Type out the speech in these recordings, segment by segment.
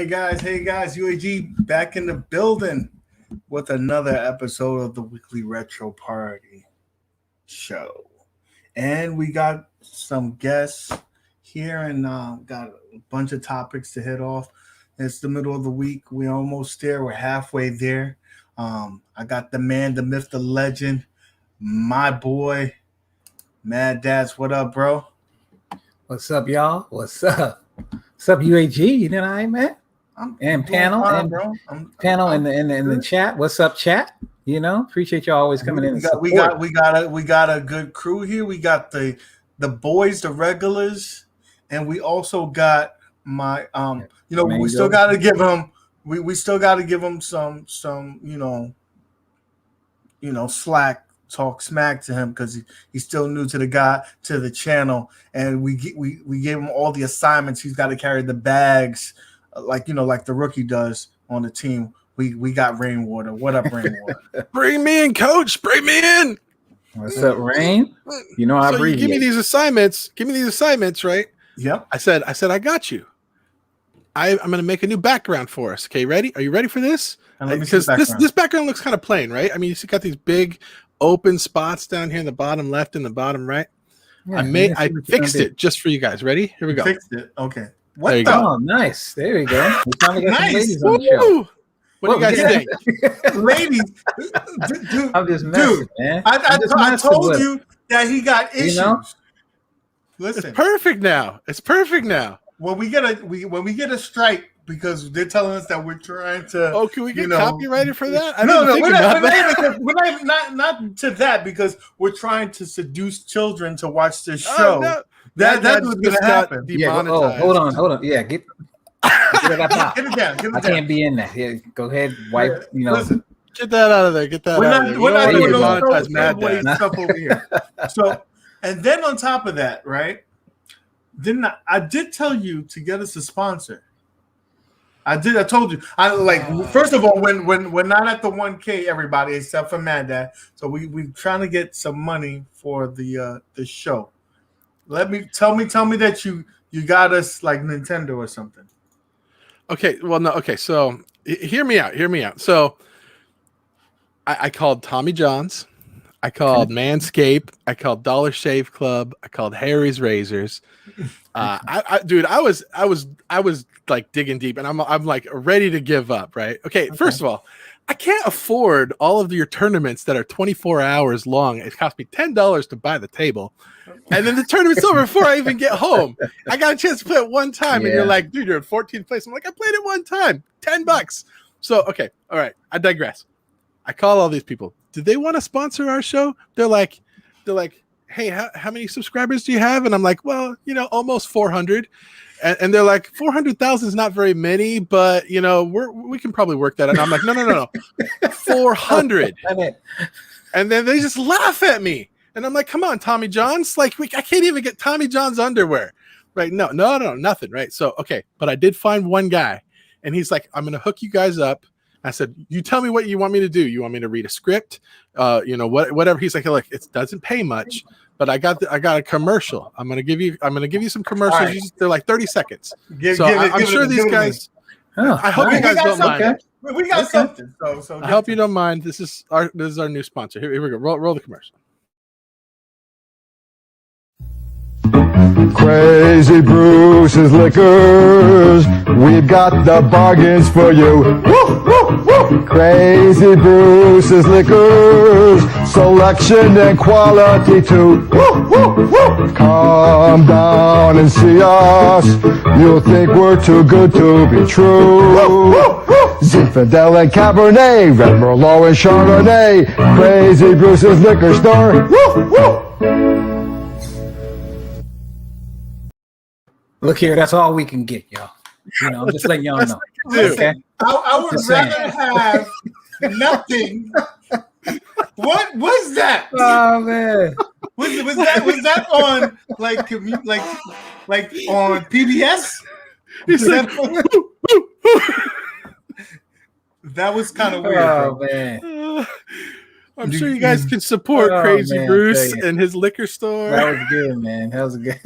Hey guys, UAG back in the building with another episode of the Weekly Retro Party Show. And we got some guests here and got a bunch of topics to hit off. It's the middle of the week. We're almost there. We're halfway there. I got the man, the myth, the legend, my boy, Mad Dads. What up, bro? What's up, y'all? What's up? What's up, UAG? You know what I mean? And panel, fine, and bro. panel in the chat. What's up, chat? You know, appreciate you always coming in. We got a good crew here. We got the boys, the regulars, and we also got my we still got to give them we still got to give them some slack. Talk smack to him because he's still new to the channel, and we gave him all the assignments. He's got to carry the bags, like the rookie does on the team. We got Rainwater. What up, Rainwater? Bring me in, coach. Bring me in. What's up, Rain? You know I breathe. Give me these assignments. Right? Yep. I said I got you. I'm going to make a new background for us. Okay, ready? Are you ready for this? Because this background looks kind of plain, right? I mean, you got these big open spots down here in the bottom left and the bottom right. Yeah, I fixed it just for you guys. Ready? Here we go. Fixed it. Okay. There you go. Oh, nice. There we go. We're trying to get some ladies on the show. What do you guys think? Ladies, dude, I'm just messing, man. I told you that he got issues. You know? Listen, it's perfect now. When we get a strike because they're telling us that we're trying to. Oh, can we get copyrited for that? We're not to that because we're trying to seduce children to watch this show. Oh, no. That's what's going to happen. Yeah, hold on. Yeah, get it down. I can't be in that. Yeah, go ahead, wipe. Listen, get that out of there. We're not doing monetize Mad stuff over here. So, and then on top of that, right? I did tell you to get us a sponsor. I told you. First of all, when we're not at the 1K, everybody except for Mad Dad. So we're trying to get some money for the show. Tell me that you got us like Nintendo or something. Okay. Well, no. Okay. So hear me out. So I called Tommy John's. I called Manscaped. I called Dollar Shave Club. I called Harry's Razors. I was like digging deep, and I'm like ready to give up. Right? Okay. First of all, I can't afford all of your tournaments that are 24 hours long. It cost me $10 to buy the table, and then the tournament's over before I even get home. I got a chance to play it one time, and you're like, dude, you're in 14th place. I'm like, I played it one time, $10. So okay, all right. I digress. I call all these people. Did they want to sponsor our show? They're like, hey, how many subscribers do you have? And I'm like, well, almost 400. And they're like, 400,000 is not very many, but we can probably work that out. And I'm like, no, 400. And then they just laugh at me. And I'm like, come on, Tommy John's. Like, I can't even get Tommy John's underwear. Right? No, nothing. Right? So, okay. But I did find one guy, and he's like, I'm going to hook you guys up. I said, you tell me what you want me to do. You want me to read a script? Whatever. He's like, look, it doesn't pay much, but I got a commercial. I'm gonna give you some commercials. Right. They're like 30 seconds. I'm sure these guys. I hope you guys don't mind. We got something. So I hope you don't mind. This is our new sponsor. Here we go. Roll the commercial. Crazy Bruce's Liquors, we've got the bargains for you. Woo, woo, woo. Crazy Bruce's Liquors, selection and quality too. Woo, woo, woo. Come down and see us, you'll think we're too good to be true. Woo, woo, woo. Zinfandel and Cabernet, Red Merlot and Chardonnay, Crazy Bruce's Liquor Store. Woo, woo. Look here, that's all we can get, y'all. I'm just letting y'all know. Okay? I would rather have nothing. What was that? Oh man, was that on like on PBS? That was kind of weird. Oh man. I'm sure you guys can support Crazy Bruce and his liquor store. That was good, man. That was good.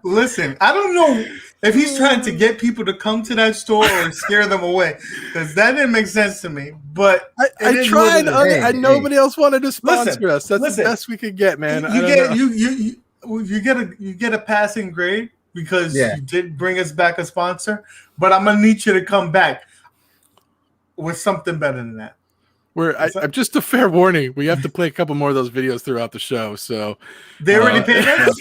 Listen, I don't know if he's trying to get people to come to that store or scare them away, because that didn't make sense to me. But I tried, and nobody else wanted to sponsor us. That's the best we could get, man. You get a passing grade because you did bring us back a sponsor, but I'm gonna need you to come back with something better than that. I'm just a fair warning. We have to play a couple more of those videos throughout the show. So they already paid us.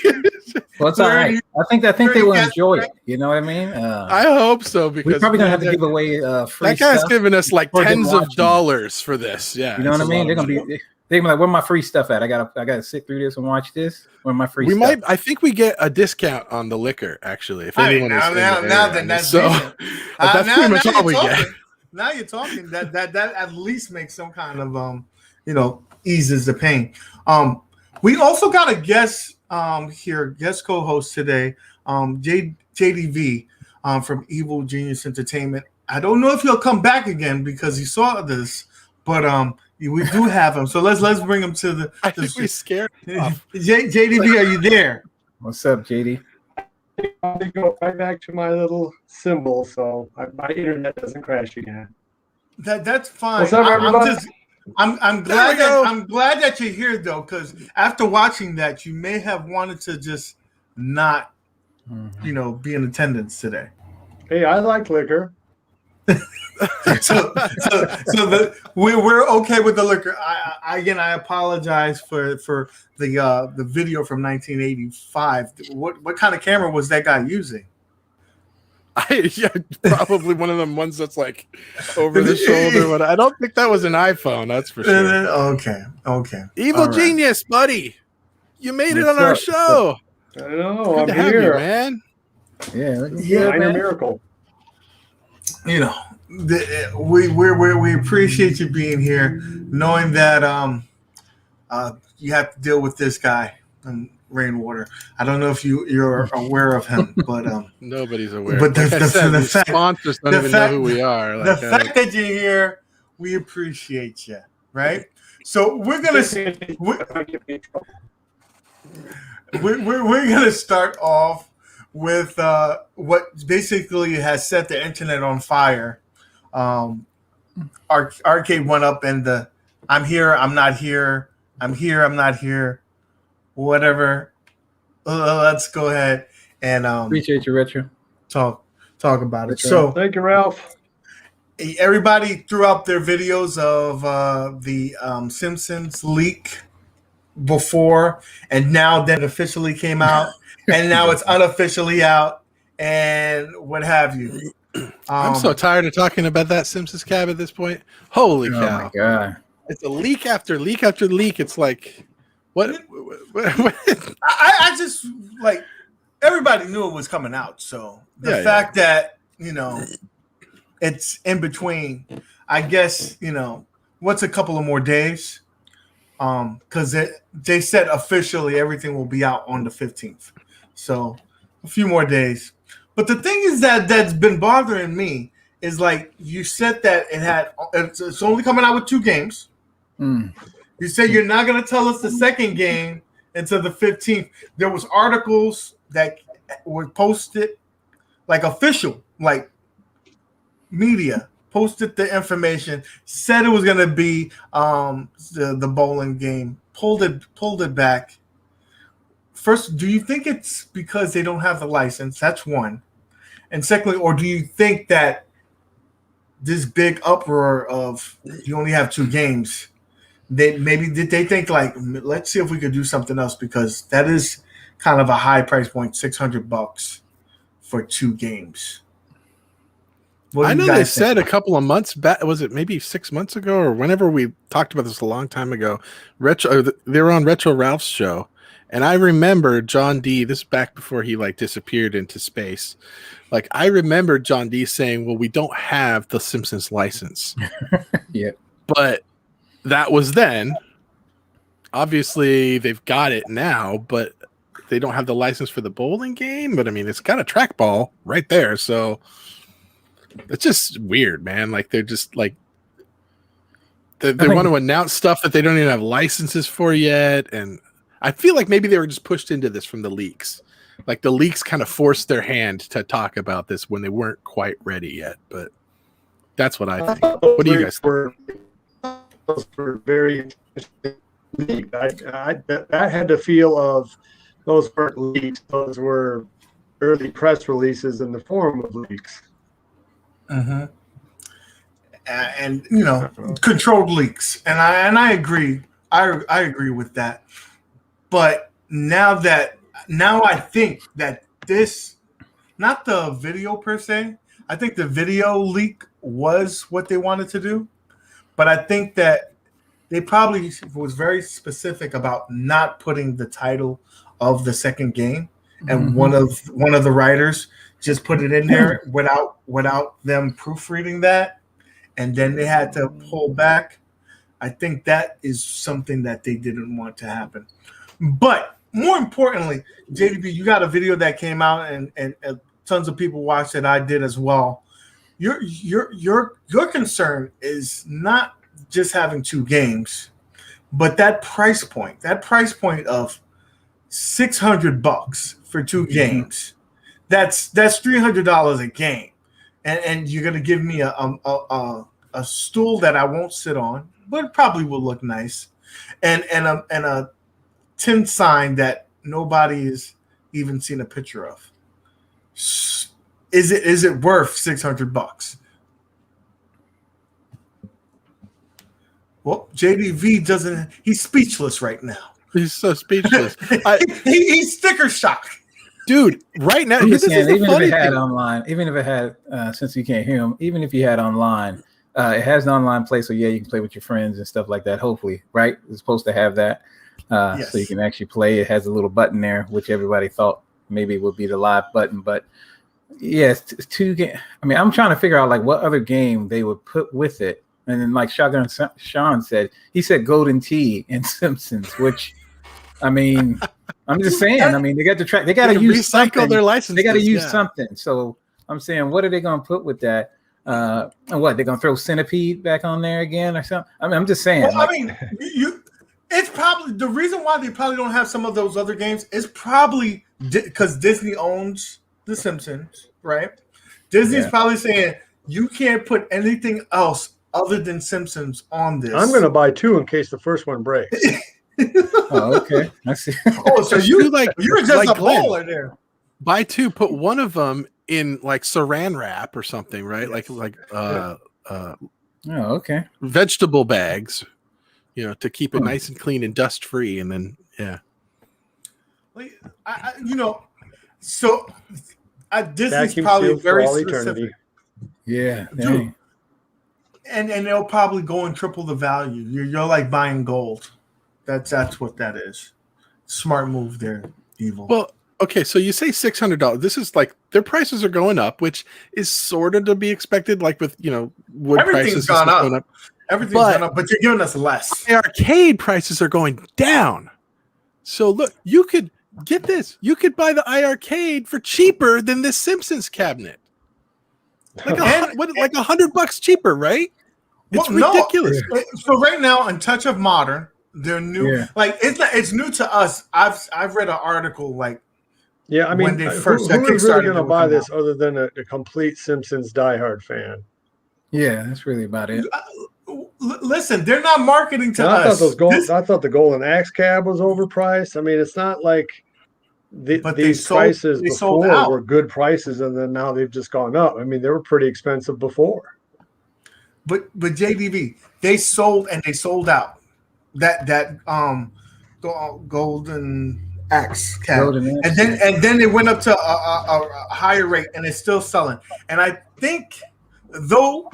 Well, it's all right. I think they will enjoy it. You know what I mean? I hope so, because we're probably gonna have to give away free. That guy's stuff giving us like tens of dollars for this. Yeah, you know what I mean? They're gonna be like, "Where's my free stuff at? I gotta sit through this and watch this. Where's my free stuff?" I think we get a discount on the liquor actually. If anyone is that's pretty much all we get. Now you're talking. That at least makes some kind of eases the pain. We also got a guest guest co-host today, JDV from Evil Genius Entertainment. I don't know if he'll come back again because he saw this, but we do have him. So let's bring him to the. I think we scared him off. JDV, are you there? What's up, JD? I go right back to my little symbol, so my internet doesn't crash again. That's fine. What's up, everybody? I'm glad that you're here though, because after watching that, you may have wanted to just not, be in attendance today. Hey, I like liquor. so we're okay with the liquor. I apologize for the video from 1985. What kind of camera was that guy using? Probably one of them ones that's like over the shoulder. But I don't think that was an iPhone. That's for sure. Okay. Evil Genius, buddy, you made it on our show. I know. Good to have you, man. Yeah, minor miracle. We appreciate you being here, knowing that you have to deal with this guy, Rainwater. I don't know if you're aware of him, but nobody's aware. But the fact, sponsors don't even know who we are. The fact that you're here, we appreciate you, right? So we're gonna start off with what basically has set the internet on fire. Arcade went up and I'm here, I'm not here, I'm here, I'm not here, whatever. Let's go ahead and appreciate you, Retro. Talk about it. Retro. So thank you, Ralph. Everybody threw up their videos of the Simpsons leak before, and now that officially came out, and now it's unofficially out, and what have you. I'm so tired of talking about that Simpsons cab at this point. Holy cow! Oh my god! It's a leak after leak after leak. It's like, what? I just like everybody knew it was coming out. So the fact that it's in between, I guess what's a couple of more days, because they said officially everything will be out on the 15th. So a few more days. But the thing is that's been bothering me is like you said that it's only coming out with 2 games. You said you're not going to tell us the second game until the 15th. There was articles that were posted, like official, like media posted the information, said it was going to be the bowling game, pulled it back. First, do you think it's because they don't have the license? That's one. And secondly, or do you think that this big uproar of you only have 2 games, did they think like, let's see if we could do something else, because that is kind of a high price point, $600 for 2 games. I know they said a couple of months back, was it maybe 6 months ago or whenever we talked about this a long time ago, they were on Retro Ralph's show. And I remember John D, this is back before he like disappeared into space. Like I remember John D saying, well, we don't have the Simpsons license. Yeah. But that was then. Obviously they've got it now, but they don't have the license for the bowling game. But I mean, it's got a trackball right there. So it's just weird, man. Like they're just like, they want to announce stuff that they don't even have licenses for yet. And I feel like maybe they were just pushed into this from the leaks. like the leaks kind of forced their hand to talk about this when they weren't quite ready yet. But that's what I think. What do you guys think? Those were very interesting leaks. I had the feel of those weren't leaks; those were early press releases in the form of leaks. Mm-hmm. And controlled leaks, and I agree. I agree with that. But now I think that this, not the video per se, I think the video leak was what they wanted to do. But I think that they probably was very specific about not putting the title of the second game, and one of the writers just put it in there without them proofreading that, and then they had to pull back. I think that is something that they didn't want to happen. But more importantly, JDB, you got a video that came out and tons of people watched it. I did as well. Your concern is not just having two games, but that price point of $600 for two games. That's $300 a game, and you're gonna give me a stool that I won't sit on, but it probably will look nice, and a tin sign that nobody has even seen a picture of. Is it worth $600? Well, JDV doesn't. He's speechless right now. He's so speechless. He's sticker shock. Dude, right now, this is the even funny if it had thing. online, even if it had, since you can't hear him, even if you had online, it has an online play, so yeah, you can play with your friends and stuff like that. Hopefully, right? It's supposed to have that, Yes. so you can actually play. It has a little button there, which everybody thought maybe would be the live button, but yes, two game. I mean, I'm trying to figure out like what other game they would put with it, and then like Shotgun Sean said, he said Golden Tee and Simpsons, which, I mean. I'm just saying. I mean, they got the track. They got to use recycle something. their licenses. They got to use yeah. something. So I'm saying, what are they going to put with that? And what they're going to throw Centipede back on there again or something? I mean, I'm just saying. Well, I mean, it's probably the reason why they probably don't have some of those other games is probably because Disney owns The Simpsons, right? Disney's probably saying you can't put anything else other than Simpsons on this. I'm going to buy two in case the first one breaks. Oh, okay. I see. Oh, so you're just like a Glenn. baller there. Buy two, put one of them in like saran wrap or something, right? Oh, okay. Vegetable bags, to keep it nice and clean and dust free, and then so Disney's Vacuum probably sealed for very all specific. eternity. Yeah. Dude. And they'll probably go and triple the value. You're like buying gold. That's what that is. Smart move there, Evil. well, okay. So you say $600. This is like their prices are going up, which is sort of to be expected. Like with wood Everything's prices gone up. going up. Everything's gone up, but you're giving us less. The arcade prices are going down. So look, you could get this. You could buy the iArcade for cheaper than this Simpsons cabinet. Like $100 cheaper, right? It's ridiculous. No. So right now, on Touch of Modern, they're new. Yeah. Like it's new to us. I've read an article like Yeah, I mean, when they first who is really Kickstarter going to would buy come this out. other than a complete Simpsons diehard fan? Yeah, that's really about it. Listen, they're not marketing to And us. I thought the Golden Axe cab was overpriced. I mean, it's not like these prices before were good prices, and then now they've just gone up. I mean, they were pretty expensive before. But JDV, they sold out. That Golden Axe cab, and then it went up to a higher rate, and it's still selling. And I think though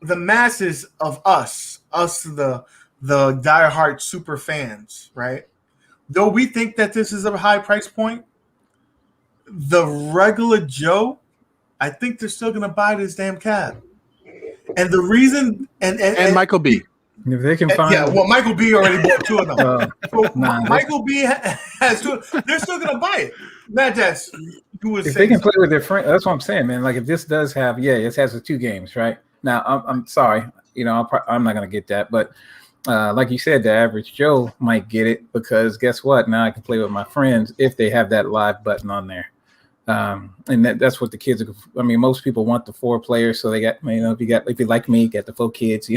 the masses of us the diehard super fans, right? Though we think that this is a high price point, the regular Joe, I think they're still gonna buy this damn cab. And the reason and Michael B. If they can find, Michael B already bought two of them. Nah, Michael B has two. They're still gonna buy it. Matt, if they can play with their friends, that's what I'm saying, man. Like if this does have, it has the two games, right? Now I'm sorry, I'm not gonna get that, but like you said, the average Joe might get it because guess what? Now I can play with my friends if they have that live button on there. And that's what the kids are. I mean, most people want the 4 players, so they got, if you like me, get the 4 kids.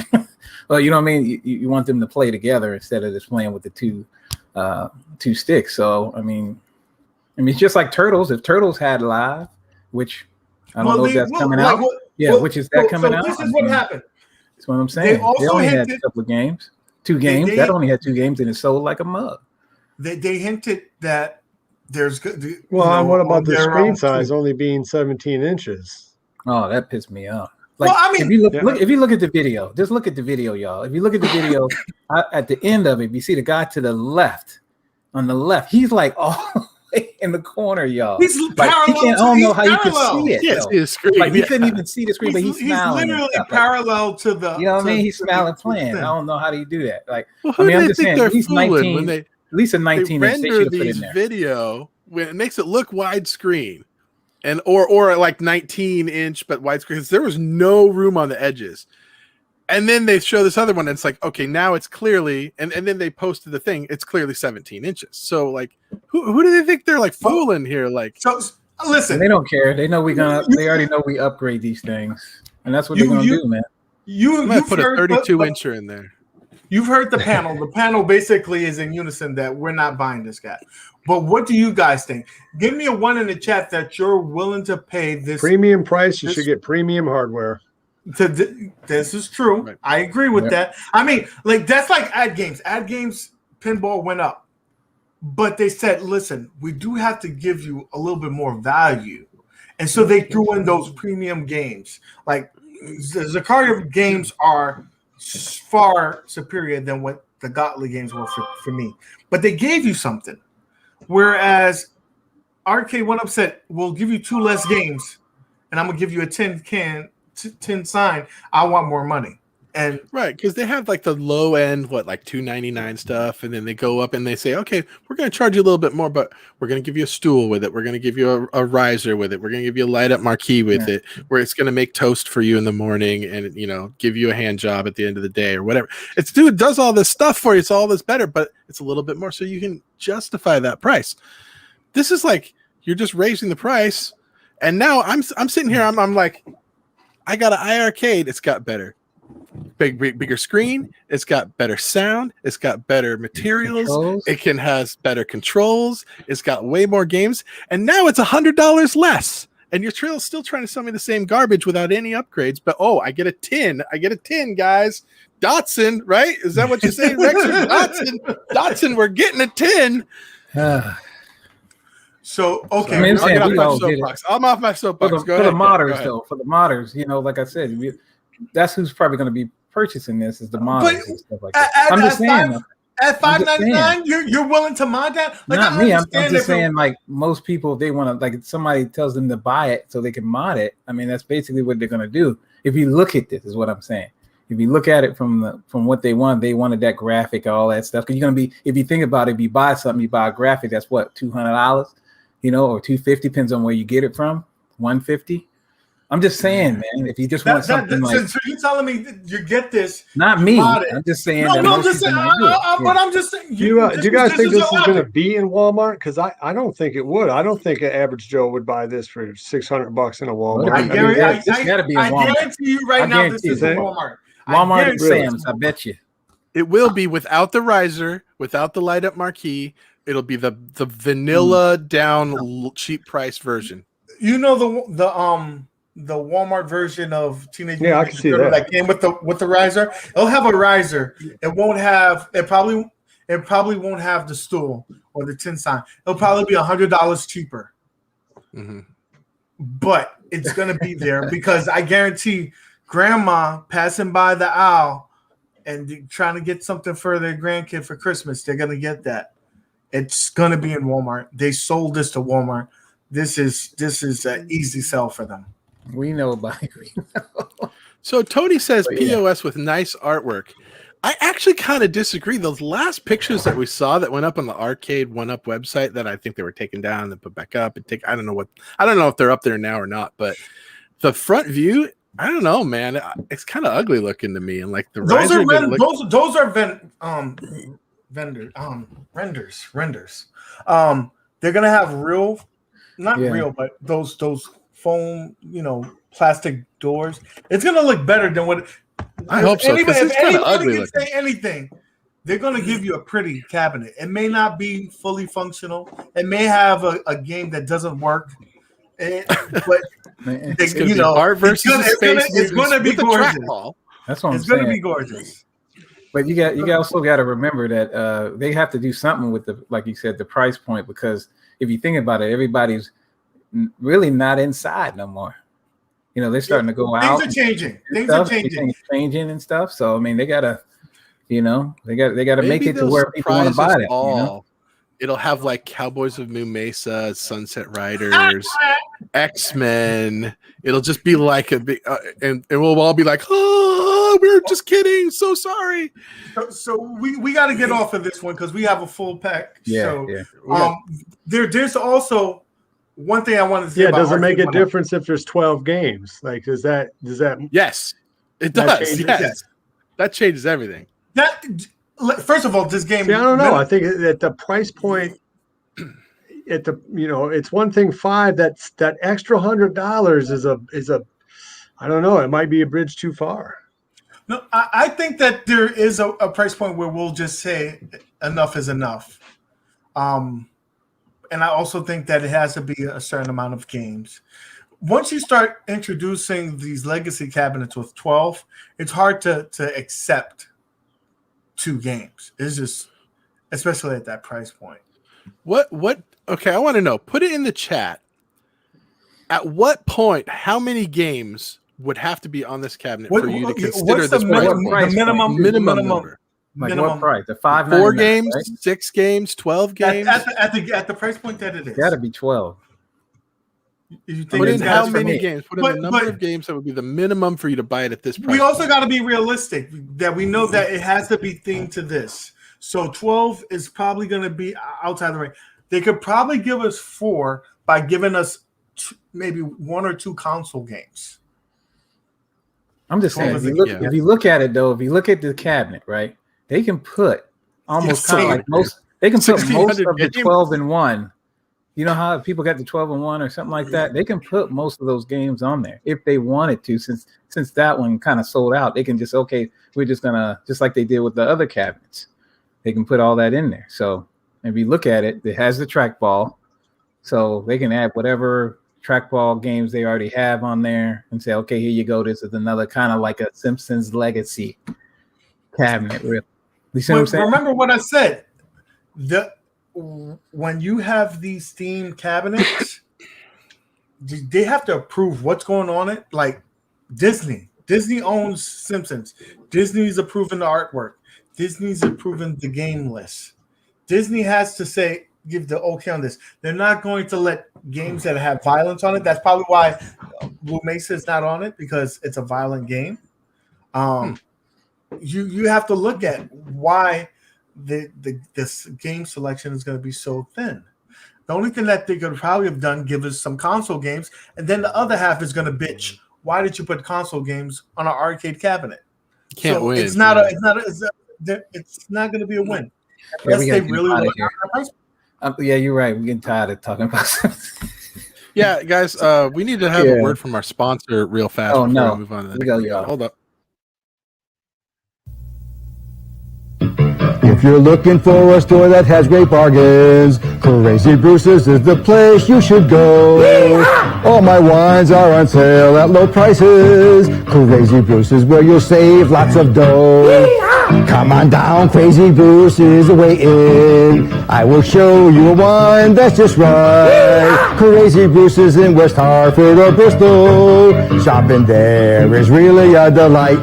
Well, you know what I mean. You want them to play together instead of just playing with the two sticks. So I mean, it's just like Turtles. If Turtles had live, which I don't know if that's coming out. Which is that coming out? This is what happened. That's what I'm saying. They only had a couple of games, 2 games. That only had 2 games, and it sold like a mug. They hinted that there's good. What about the screen size only being 17 inches? Oh, that pissed me off. Like, well, I mean, if you look at the video, just look at the video, y'all. If you look at the video, at the end of it, you see the guy to the left. On the left, he's like all the way in the corner, y'all. He's like, parallel. I don't know how you can see it. Yes, see the screen. Like, he couldn't even see the screen, but he's smiling. He's literally parallel to the. You know what I mean? He's smiling, playing. I don't know how do you do that. Like, well, I mean, I'm just saying, at least 19. When at least a 19 they inch. They render these video when it makes it look widescreen, and or like 19 inch but widescreen, because there was no room on the edges. And then they show this other one, and it's like, okay, now it's clearly, and then they posted the thing, it's clearly 17 inches. So like, who do they think they're like fooling here? Like, so listen, they don't care. They know they already know we upgrade these things, and that's what they're gonna do, man. I'm gonna put a 32 incher in there. You've heard the panel. The panel basically is in unison that we're not buying this guy. But what do you guys think? Give me a 1 in the chat that you're willing to pay this premium price. You should get premium hardware. This is true. Right. I agree with that. I mean, like that's like ad games. Ad games pinball went up, but they said, "Listen, we do have to give you a little bit more value," and so they threw in those premium games. Like the Zakaria games are far superior than what the Gottlieb games were for me, but they gave you something. Whereas Arcade 1UP said, "We'll give you 2 less games, and I'm gonna give you a 10 sign. I want more money." And right, because they have like the low end, like $2.99 stuff, and then they go up and they say, okay, we're going to charge you a little bit more, but we're going to give you a stool with it, we're going to give you a riser with it, we're going to give you a light up marquee with it, where it's going to make toast for you in the morning, and give you a hand job at the end of the day or whatever. It does all this stuff for you. It's all this better, but it's a little bit more, so you can justify that price. This is like you're just raising the price, and now I'm sitting here, I'm like, I got an iArcade. It's got bigger screen. It's got better sound. It's got better materials. It has better controls. It's got way more games. And now it's $100 less. And your trail's still trying to sell me the same garbage without any upgrades. But I get a 10. I get a 10, guys. Dotson, right? Is that what you're saying, Rexer? Dotson, we're getting a 10. So okay, I mean, I'm off my soapbox. For the modders, though, for the modders, like I said, that's who's probably going to be purchasing this is the modders and stuff like that. I'm just saying. At $5.99, you're willing to mod that? Like, not me. I'm just saying, like most people, if they want to, like, if somebody tells them to buy it so they can mod it. I mean, that's basically what they're going to do. If you look at this, is what I'm saying. If you look at it from what they wanted that graphic, all that stuff. Because you're going to be, if you think about it, if you buy something, you buy a graphic, that's what, $200. Or $250, depends on where you get it from. $150. I'm just saying, man. If you just want something so you're telling me you get this? Not me. I'm just saying. But I'm just saying. Do you guys think this is going to be in Walmart? Because I don't think it would. I don't think an average Joe would buy this for $600 in a Walmart. I guarantee you right now, this is in Walmart. Walmart and Sam's. I bet you. It will be without the riser, without the light up marquee. It'll be the vanilla down cheap price version. The Walmart version of Teenage Mutant Ninja Turtles that came with the riser. It'll have a riser. It probably won't have the stool or the 10 sign. It'll probably be $100 cheaper. Mm-hmm. But it's gonna be there because I guarantee grandma passing by the aisle and trying to get something for their grandkid for Christmas, they're gonna get that. It's gonna be in Walmart. They sold this to Walmart. This is an easy sell for them. We know about it. So Tony says POS with nice artwork. I actually kind of disagree. Those last pictures that we saw that went up on the Arcade 1UP website that I think they were taken down and put back up and I don't know if they're up there now or not, but the front view I don't know, man. It's kind of ugly looking to me, and like the Those riser are didn't look- those are renders. They're gonna have real, not Yeah. real, but those foam, plastic doors. It's gonna look better than what. I hope so, 'cause If it's kinda anybody ugly can looking. say anything, they're gonna give you a pretty cabinet. It may not be fully functional. It may have a game that doesn't work, but It's gonna be art versus it's gonna be with a gorgeous. trackball. That's what I'm It's gonna saying. be gorgeous. But you also got to remember that they have to do something with the, like you said, the price point, because if you think about it, everybody's really not inside no more. They're starting to go out. Things are changing. Things are changing and stuff. So I mean, they gotta, they gotta make it to where people want to buy it. It'll have like Cowboys of New Mesa, Sunset Riders, X-Men. It'll just be like a big, and we'll all be like, "Oh, we're just kidding. So sorry." So we got to get off of this one because we have a full pack. Yeah, There's also one thing I wanted to say. Yeah, does it make a difference if there's 12 games? Like, does that? Yes, it That does. changes? Yes, that changes everything. First of all, this game. See, I don't know. I think at the price point, it's one thing. That extra $100 is a. I don't know. It might be a bridge too far. No, I think that there is a price point where we'll just say enough is enough. And I also think that it has to be a certain amount of games. Once you start introducing these legacy cabinets with 12, it's hard to accept 2 games. It's just, especially at that price point. What? Okay, I want to know. Put it in the chat. At what point, how many games would have to be on this cabinet for you to consider this price? Minimum number? Like what price? The 5 4 games, right? 6 games, 12 games. At the price point that it is, got to be 12. You think put in how many me. games? Put in the number of games that would be the minimum for you to buy it at this price. We also got to be realistic that we know that it has to be themed to this. So 12 is probably going to be outside the range. They could probably give us 4 by giving us maybe 1 or 2 console games. I'm just saying, if you look at it though, if you look at the cabinet, right, they can put almost kind of like most. They can put most of the 12 in one. You know how people got the 12 and 1 or something like that? They can put most of those games on there if they wanted to, since that one kind of sold out. They can just, we're just gonna, just like they did with the other cabinets. They can put all that in there. So if you look at it, it has the trackball. So they can add whatever trackball games they already have on there and say, okay, here you go. This is another kind of like a Simpsons legacy cabinet. Really. You see what I'm saying? Remember what I said. When you have these themed cabinets, they have to approve what's going on it. Like Disney owns Simpsons. Disney's approving the artwork. Disney's approving the game list. Disney has to give the okay on this. They're not going to let games that have violence on it. That's probably why Blue Mesa is not on it, because it's a violent game. You have to look at why this game selection is going to be so thin. The only thing that they could probably have done, give us some console games, and then the other half is going to bitch, why did you put console games on an arcade cabinet? Can't win. It's not going to be a win. Unless they really want yeah, you're right. We're getting tired of talking about something. Yeah, guys, we need to have a word from our sponsor real fast. Oh, no. We move on to the next. Hold up. If you're looking for a store that has great bargains, Crazy Bruce's is the place you should go. All my wines are on sale at low prices. Crazy Bruce's where you'll save lots of dough. Come on down, Crazy Bruce is waiting. I will show you a wine that's just right. Crazy Bruce's in West Hartford or Bristol. Shopping there is really a delight.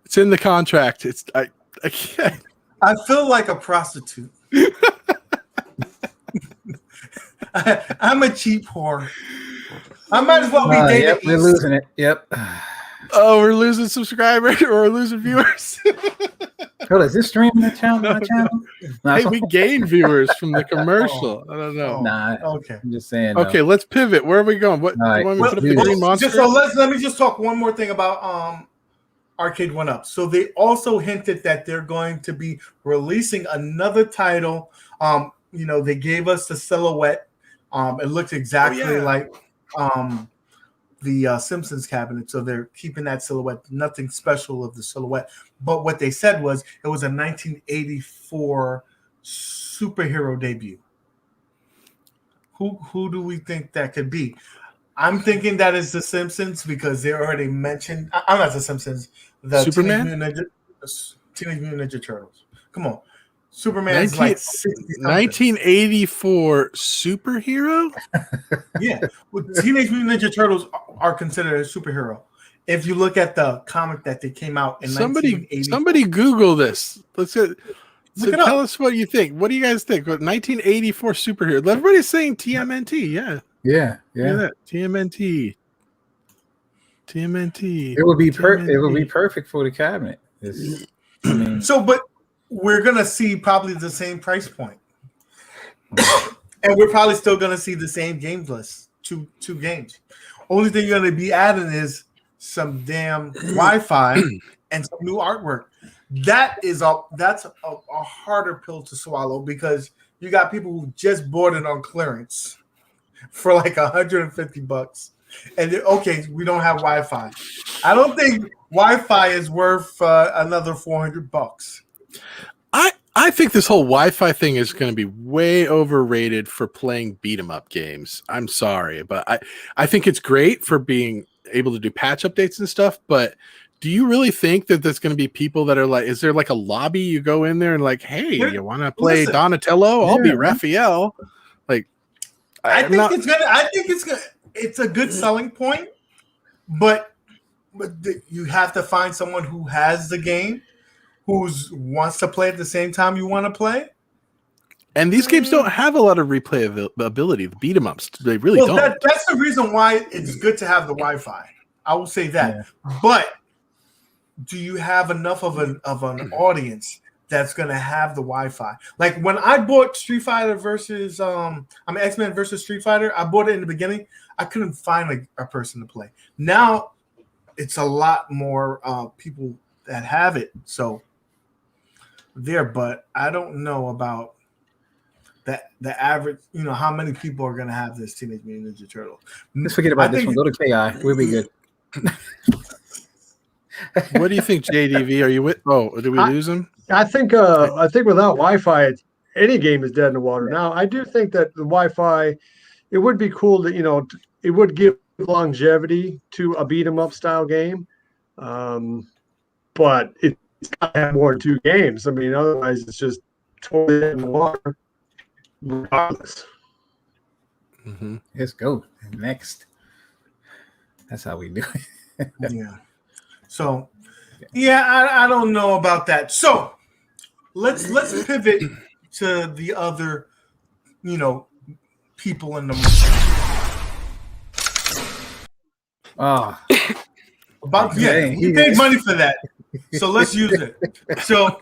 It's in the contract. I can't. I feel like a prostitute. I'm a cheap whore. I might as well be dating. Yep, we're losing it. Yep. Oh, we're losing subscribers or we're losing viewers. Oh, is this streaming the channel? My channel? No, Hey, we gain viewers from the commercial. I don't know. nah. Okay. I'm just saying. Okay, let's pivot. Where are we going? What All right. you want me Well, to put up do the this. green monster? So let me just talk one more thing about Arcade 1-Up. So they also hinted that they're going to be releasing another title. They gave us the silhouette. It looked exactly like the Simpsons cabinet, so they're keeping that silhouette. Nothing special of the silhouette, but what they said was it was a 1984 superhero debut. Who do we think that could be? I'm thinking that is the Simpsons because they already mentioned. I'm not the Simpsons. The Superman? Teenage Mutant Ninja Turtles. Come on, Superman's like 1984 superhero. Yeah, well, Teenage Mutant Ninja Turtles are considered a superhero. If you look at the comic that they came out in Somebody Google this. Let's get. So Look it tell up. us what you think. What do you guys think? 1984 superhero. Everybody's saying TMNT. Yeah. Yeah. Look at that. TMNT. It would be perfect. It would be perfect for the cabinet. But we're gonna see probably the same price point, and we're probably still gonna see the same games list. Two games. Only thing you're gonna be adding is some damn Wi-Fi and some new artwork. That's a harder pill to swallow because you got people who just bought it on clearance for like $150, and okay, we don't have Wi-Fi. I don't think Wi-Fi is worth another $400. I think this whole Wi-Fi thing is going to be way overrated for playing beat 'em up games. I'm sorry, but I think it's great for being able to do patch updates and stuff. But do you really think that there's going to be people that are like, is there like a lobby you go in there and like, hey, you want to play Donatello? I'll be Raphael. Like, I think it's a good selling point, but you have to find someone who has the game, who wants to play at the same time you want to play. And these games don't have a lot of replayability. The beat 'em ups, they really don't. That's the reason why it's good to have the Wi-Fi. I will say that. Yeah. But do you have enough of an audience that's going to have the Wi-Fi? Like when I bought Street Fighter versus X-Men versus Street Fighter, I bought it in the beginning. I couldn't find a person to play. Now it's a lot more people that have it. So but I don't know about the average, how many people are going to have this Teenage Mutant Ninja Turtle. Let's forget about this one. Go to KI. We'll be good. What do you think, JDV? Are you with? Oh, did we lose him? I think without Wi-Fi, any game is dead in the water. Now, I do think that the Wi-Fi, it would be cool that it would give longevity to a beat 'em up style game, but it's got to have more than 2 games. I mean, otherwise it's just totally dead in the water. Regardless. Mm-hmm. Let's go next. That's how we do it. Yeah. So, I don't know about that. So, let's pivot to the other, people in the Oh, we paid money for that, so let's use it. So,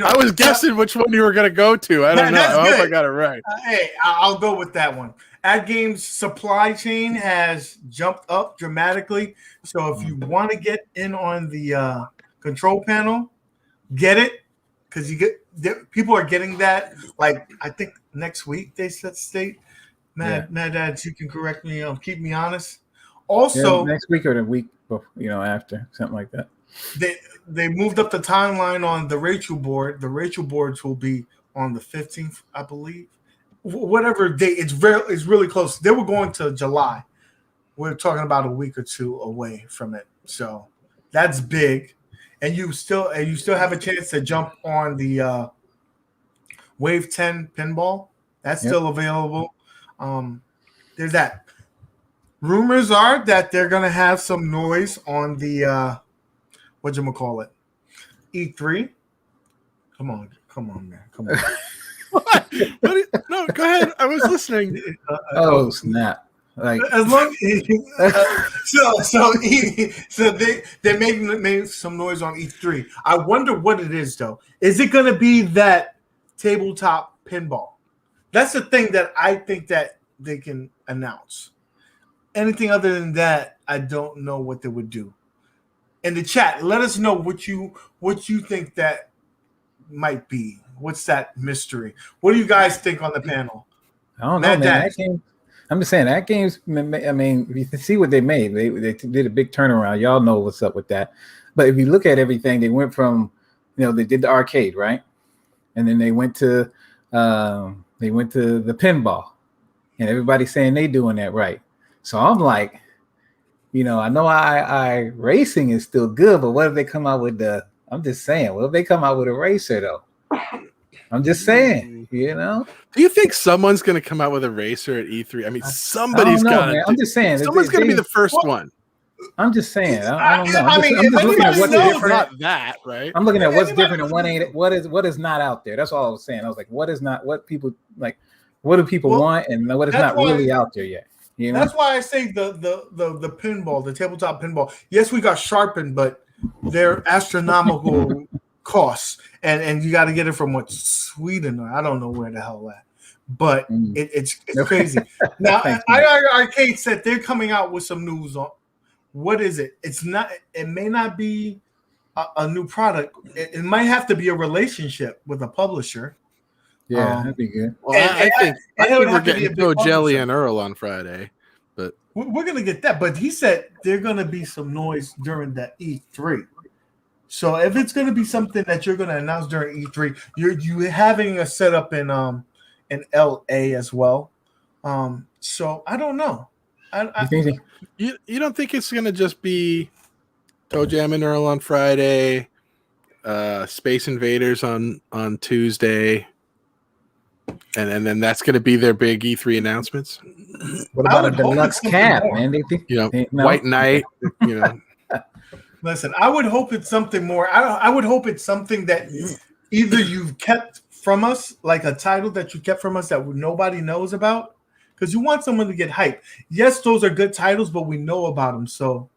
I was guessing which one you were going to go to. I don't know. I hope I got it right. Hey, I'll go with that one. AdGame's supply chain has jumped up dramatically. So if you want to get in on the control panel, get it, because people are getting that. Like I think next week they set state. Mad Dads, you can correct me. Keep me honest. Also, next week or the week, after, something like that. They moved up the timeline on the Rachel board. The Rachel boards will be on the 15th, I believe. Whatever date, it's really close. They were going to July. We're talking about a week or two away from it. So that's big. And you still have a chance to jump on the Wave 10 pinball. That's still available. There's that. Rumors are that they're gonna have some noise on the whatchamacallit, E3. Come on, man. Come on. What? No, go ahead. I was listening. Oh, snap. Like, As long so they made some noise on E3. I wonder what it is though. Is it going to be that tabletop pinball? That's the thing that I think that they can announce. Anything other than that, I don't know what they would do. In the chat, let us know what you think that might be. What's that mystery? What do you guys think on the panel? I don't know, Mad man. Dash. That game, I'm just saying that game's. I mean, if you see what they made, they did a big turnaround. Y'all know what's up with that. But if you look at everything, they went from, they did the arcade, right, and then they went to the pinball, and everybody's saying they doing that right. So I'm like, I know I racing is still good, but what if they come out with I'm just saying, what if they come out with a racer though? I'm just saying, Do you Do think someone's going to come out with a racer at E3? I mean, somebody's got got to. I'm just saying, someone's going to be the first one. I'm just saying. I don't know. I mean, I'm just looking at anybody what's knows different. Not that, right? I'm looking at what's different and Anybody what is not out there. That's all I was saying. I was like, what people what do people want and what is not really out there yet? That's why I say the pinball, the tabletop pinball. Yes, we got sharpened, but they're astronomical costs, and you got to get it from Sweden or I don't know where the hell at. But it's crazy. Now, IR Arcade said they're coming out with some news on what is it? It's not. It may not be a new product. It might have to be a relationship with a publisher. Yeah, that'd be good. Well, I think we're getting Joe Jelly publisher. and Earl on Friday, but We're gonna get that. But he said there's gonna be some noise during the E3. So if it's gonna be something that you're gonna announce during E3, you're having a setup in LA as well. So I don't know. you don't think it's gonna just be Toe Jam and Earl on Friday, Space Invaders on Tuesday, and then that's gonna be their big E3 announcements? What about a deluxe cab, man? They think White Knight, Listen, I would hope it's something more. I would hope it's something that either you've kept from us, like a title that you kept from us that nobody knows about, because you want someone to get hyped. Yes, those are good titles, but we know about them, so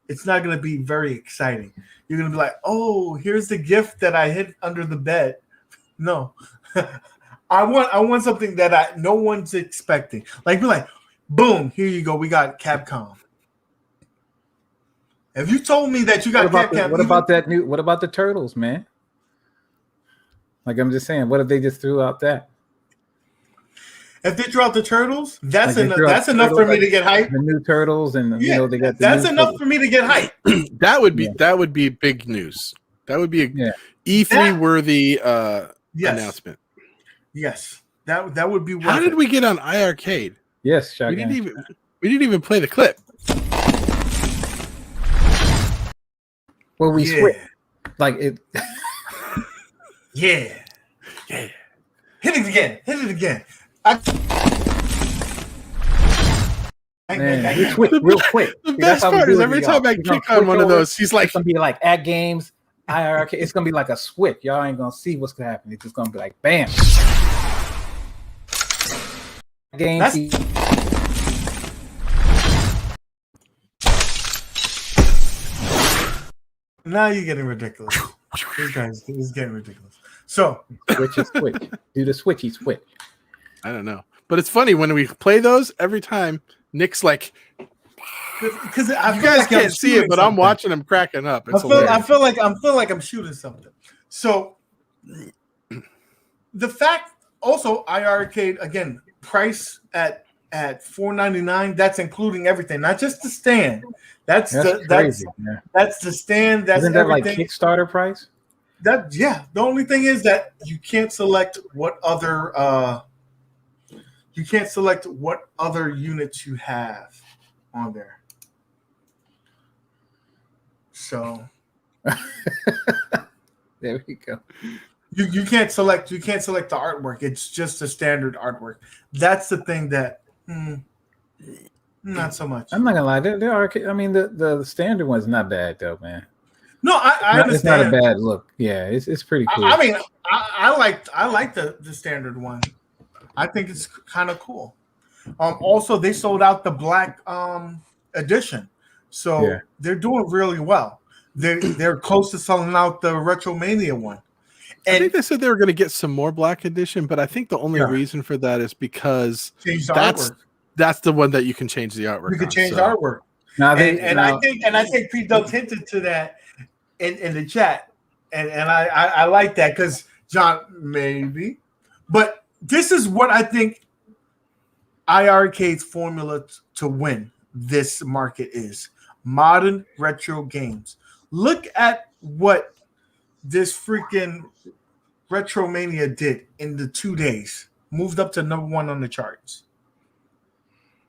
it's not going to be very exciting. You're going to be like, oh, here's the gift that I hid under the bed. No. I want something that no one's expecting. Like, be like, boom, here you go. We got Capcom. If you told me that you got Capcom, what about the Turtles, man? Like, I'm just saying, what if they just threw out that? If they threw out the Turtles, that's Like enough. That's enough for me to get hyped. The new Turtles, and they got that's enough for me to get hyped. that would be big news. That would be a E3 worthy announcement. Yes, that would be. Worth How did we get on iArcade? Yes, we didn't even play the clip. Well, we switched. Like it. Yeah. Hit it again. Man, we switched real quick. The best part is every time I click on one of those, he's like, it's gonna be like at games, IRK. It's gonna be like a switch. Y'all ain't gonna see what's gonna happen. It's just gonna be like bam. Games. Now you're getting ridiculous. This is getting ridiculous. So switch. Do the switchy switch. I don't know, but it's funny when we play those every time. Nick's like, because you guys can't see it, but I'm watching him cracking up. I feel like I'm shooting something. So the fact also iArcade again price at $4.99. That's including everything, not just the stand. That's crazy, that's the stand. That's Isn't that everything. Like Kickstarter price? The only thing is that you can't select what other units you have on there. So there we go. You can't select the artwork. It's just a standard artwork. That's the thing that not so much. I'm not gonna lie. There are. I mean, the standard one's not bad though, man. No, I understand. It's not a bad look. Yeah, it's pretty cool. I mean, I like the standard one. I think it's kind of cool. Also, they sold out the black edition, so Yeah. they're doing really well. They're close to selling out the Retromania one. I And think they said they were going to get some more black edition, but I think the only Yeah. reason for that is because change the that's artwork. that's the one that you can change the artwork. You can on, change so. the artwork. Now I think Pete Dubs hinted to that in the chat, and I like that because John maybe, but this is what I think iArcade's formula to win this market is modern retro games. Look at what this freaking Retromania did in the 2 days. Moved up to number 1 on the charts.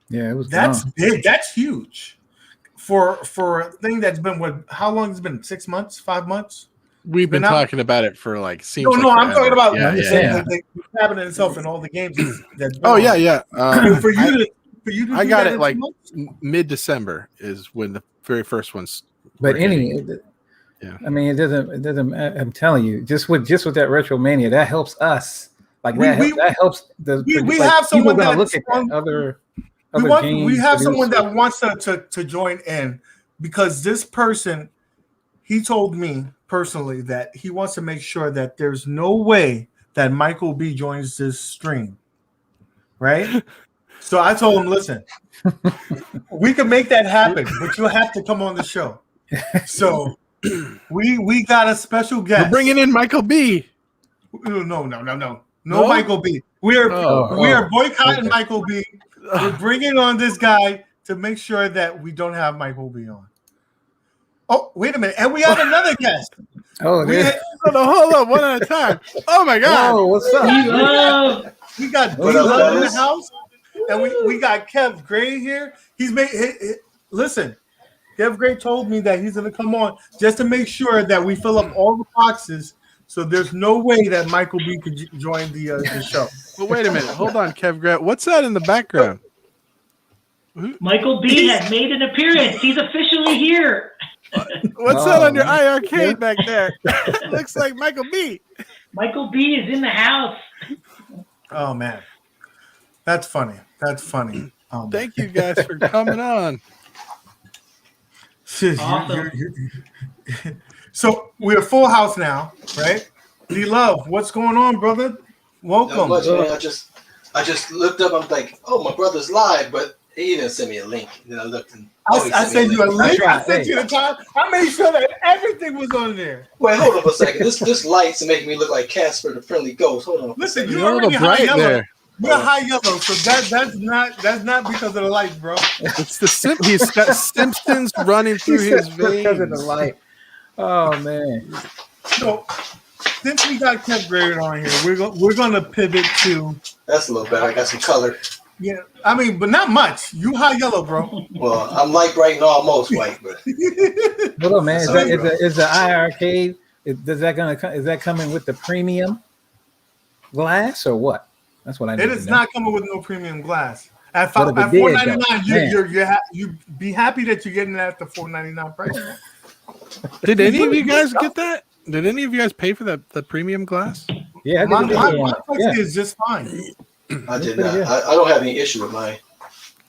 Yeah, it was. That's gone. big. That's huge for a thing that's been how long has it been? 6 months? 5 months? We've been Been out? talking about it for like seems. No, like I'm forever. talking about Yeah. the cabinet itself and all the games. That's Oh yeah. for you to I do got that it in like 2 months? mid-December is when the very first ones. But were anyway, hitting. Yeah. I mean, it doesn't. I'm telling you, just with that Retromania, that helps us. Like We- that helps the. we like, have someone people gonna that's look at that other we games have someone producers. that wants to join in because this person, he told me personally that he wants to make sure that there's no way that Michael B joins this stream, right? So I told him, listen, we can make that happen, but you'll have to come on the show. So we got a special guest. We're bringing in Michael B. No, No? Michael B. We are boycotting okay. Michael B. We're bringing on this guy to make sure that we don't have Michael B on. Oh, wait a minute. And we have another guest. Oh, We, there- Hold on, one at a time. Oh my god! oh, what's up? we got What D-Love up, in the fellas? house. And we got Kev Gray here. He's made listen, Kev Gray told me that he's gonna come on just to make sure that we fill up all the boxes. So there's no way that Michael B could join the show. But wait a minute. Hold on, Kev Grant. What's that in the background? Michael B has made an appearance. He's officially here. What's that on your iArcade back there? Looks like Michael B. Michael B is in the house. Oh man, that's funny. That's funny. Thank you guys for coming on. Awesome. So we're full house now, right? D-Love, what's going on, brother? Welcome. Not much, man. I just looked up. I'm like, oh, my brother's live, but he didn't send me a link. Then I looked and I sent you a link. right. I sent you the time. I made sure that everything was on there. Wait, hold on for a second. This light's making me look like Casper the Friendly Ghost. Hold on. Listen, You're you're a little already high bright yellow. there. You're high yellow, so that's not because of the lights, bro. It's the he's got Simpsons running through his because of the veins. light. Oh man. So since we got Kev Gray on here, we're gonna pivot to That's a little better. I got some color. I mean, but not much. You high yellow, bro. Well, I'm light bright and almost white, but Hold on, man. Sorry, Is the iArcade? Is that coming with the premium glass or what? That's what I need It to is know. not coming with no premium glass. At What if it did, $4.99, though? you be happy that you're getting it at the $4.99 price. Did any of you guys get that? Did any of you guys pay for the premium glass? Yeah, I My did a video on it. price Yeah. is just fine. I did pretty not. good. I don't have any issue with mine.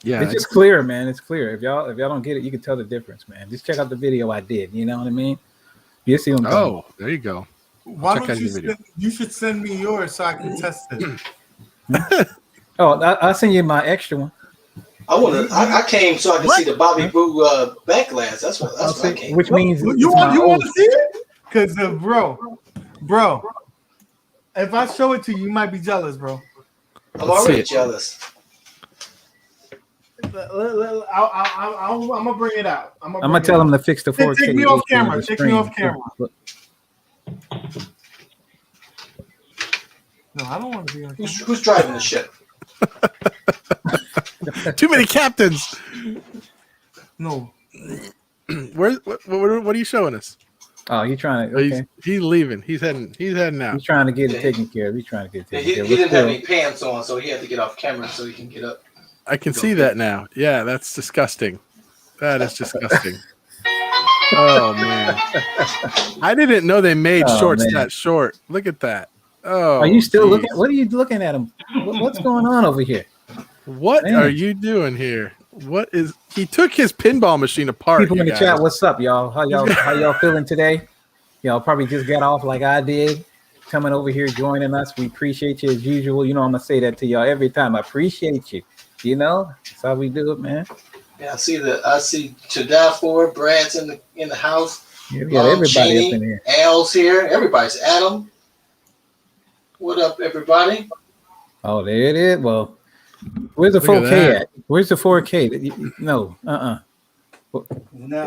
Yeah. It's just clear, man. It's clear. If y'all don't get it, you can tell the difference, man. Just check out the video I did. You know what I mean? You see what I'm talking Oh, there you go. Why Check don't out you your video. you should send me yours so I can test it. about? Oh, I'll send you my extra one. I came so I could see the Bobby Boo back glass. That's what I came. Which means You it's want my old- to see it? Because bro, if I show it to you, you might be jealous, bro. I'm Let's see already it. jealous. I'm gonna bring it out. I'm gonna tell them to fix the 4K. Take me off issue camera. with the Take me off screen. camera. Look, No, I don't want to be on camera. Who's driving the ship? Too many captains. No. What are you showing us? Oh, you trying to? Oh, Okay. He's leaving. He's heading out. He's trying to get it taken care of. He's trying to get it taken He care of. didn't have We're any pants on, so he had to get off camera so he can get up. I can see that now. Yeah, that's disgusting. That is disgusting. Oh man, I didn't know they made Oh, shorts man. that short. Look at that. Oh, Are you still geez. looking? What are you looking at him? What's going on over here? What Man. are you doing here? What is he took his pinball machine apart? People in the you chat, guys. what's up, y'all? How y'all feeling today? Y'all probably just got off like I did, coming over here joining us. We appreciate you as usual. You know I'm gonna say that to y'all every time. I appreciate you. You know, that's how we do it, man. Yeah, I see to die for. Brad's in the house. Yeah, we got everybody up in here. Al's here. Everybody's Adam. What up, everybody? Oh, there it is. Well, where's the Look at 4K that. at? Where's the 4K? No, Now,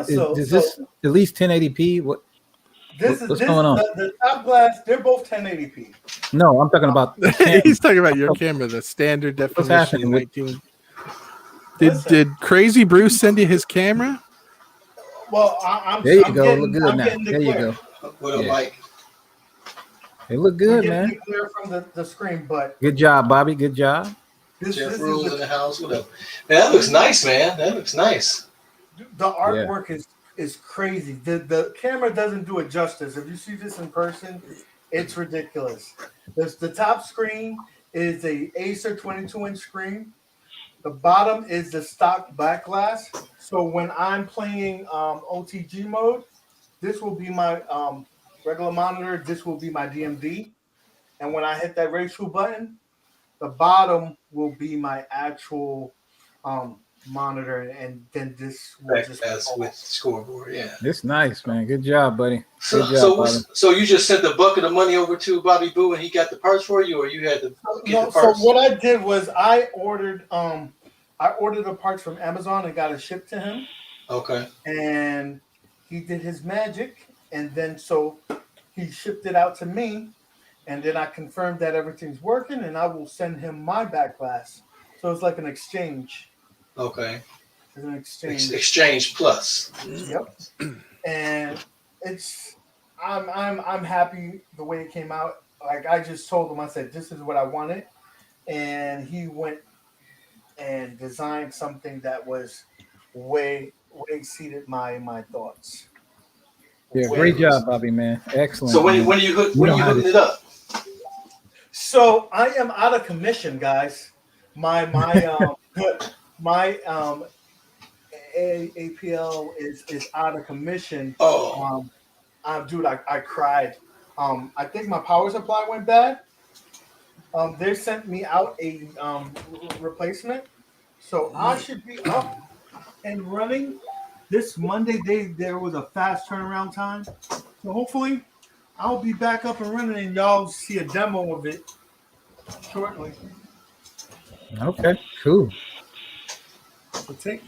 is this at least 1080p? What's going on? The top glass. They're both 1080p. No, I'm talking about the camera. He's talking about your camera, the standard definition. happening with- 19. Listen. Did Crazy Bruce send you his camera? Well, I'm. There you I'm go. Getting, Look good I'm now. getting the There you clear. go. What up, Yeah. Mike? It look I'm good, getting man. the clear from the screen, but Good job, Bobby. Good job. Jeff Rules in the house. What up? Man, that looks nice, man. That looks nice. the artwork is crazy. The camera doesn't do it justice. If you see this in person, it's ridiculous. The top screen is a Acer 22-inch screen. The bottom is the stock back glass. So when I'm playing OTG mode, this will be my regular monitor. This will be my DMD. And when I hit that ratio button, the bottom will be my actual monitor, and then this will just As with scoreboard, yeah. It's nice, man. Good job, buddy. So, Good job, Bobby. so you just sent the bucket of money over to Bobby Boo, and he got the parts for you, or you had to get No, the so parts? what I did was I ordered the parts from Amazon and got it shipped to him, Okay. and he did his magic, and then so he shipped it out to me, and then I confirmed that everything's working, and I will send him my back glass. So it's like an exchange. Okay. It's an exchange. Exchange plus. Yep. And I'm happy the way it came out. Like I just told him, I said, this is what I wanted. And he went and designed something that was way exceeded my thoughts. Yeah, great job, Bobby, man. Excellent. So when man. you hooking it up? So I am out of commission, guys. My APL is out of commission. Oh. Dude, I cried. I think my power supply went bad. They sent me out a replacement, so I should be up and running this Monday. There was a fast turnaround time, so hopefully I'll be back up and running, and y'all see a demo of it shortly. Okay, cool. So take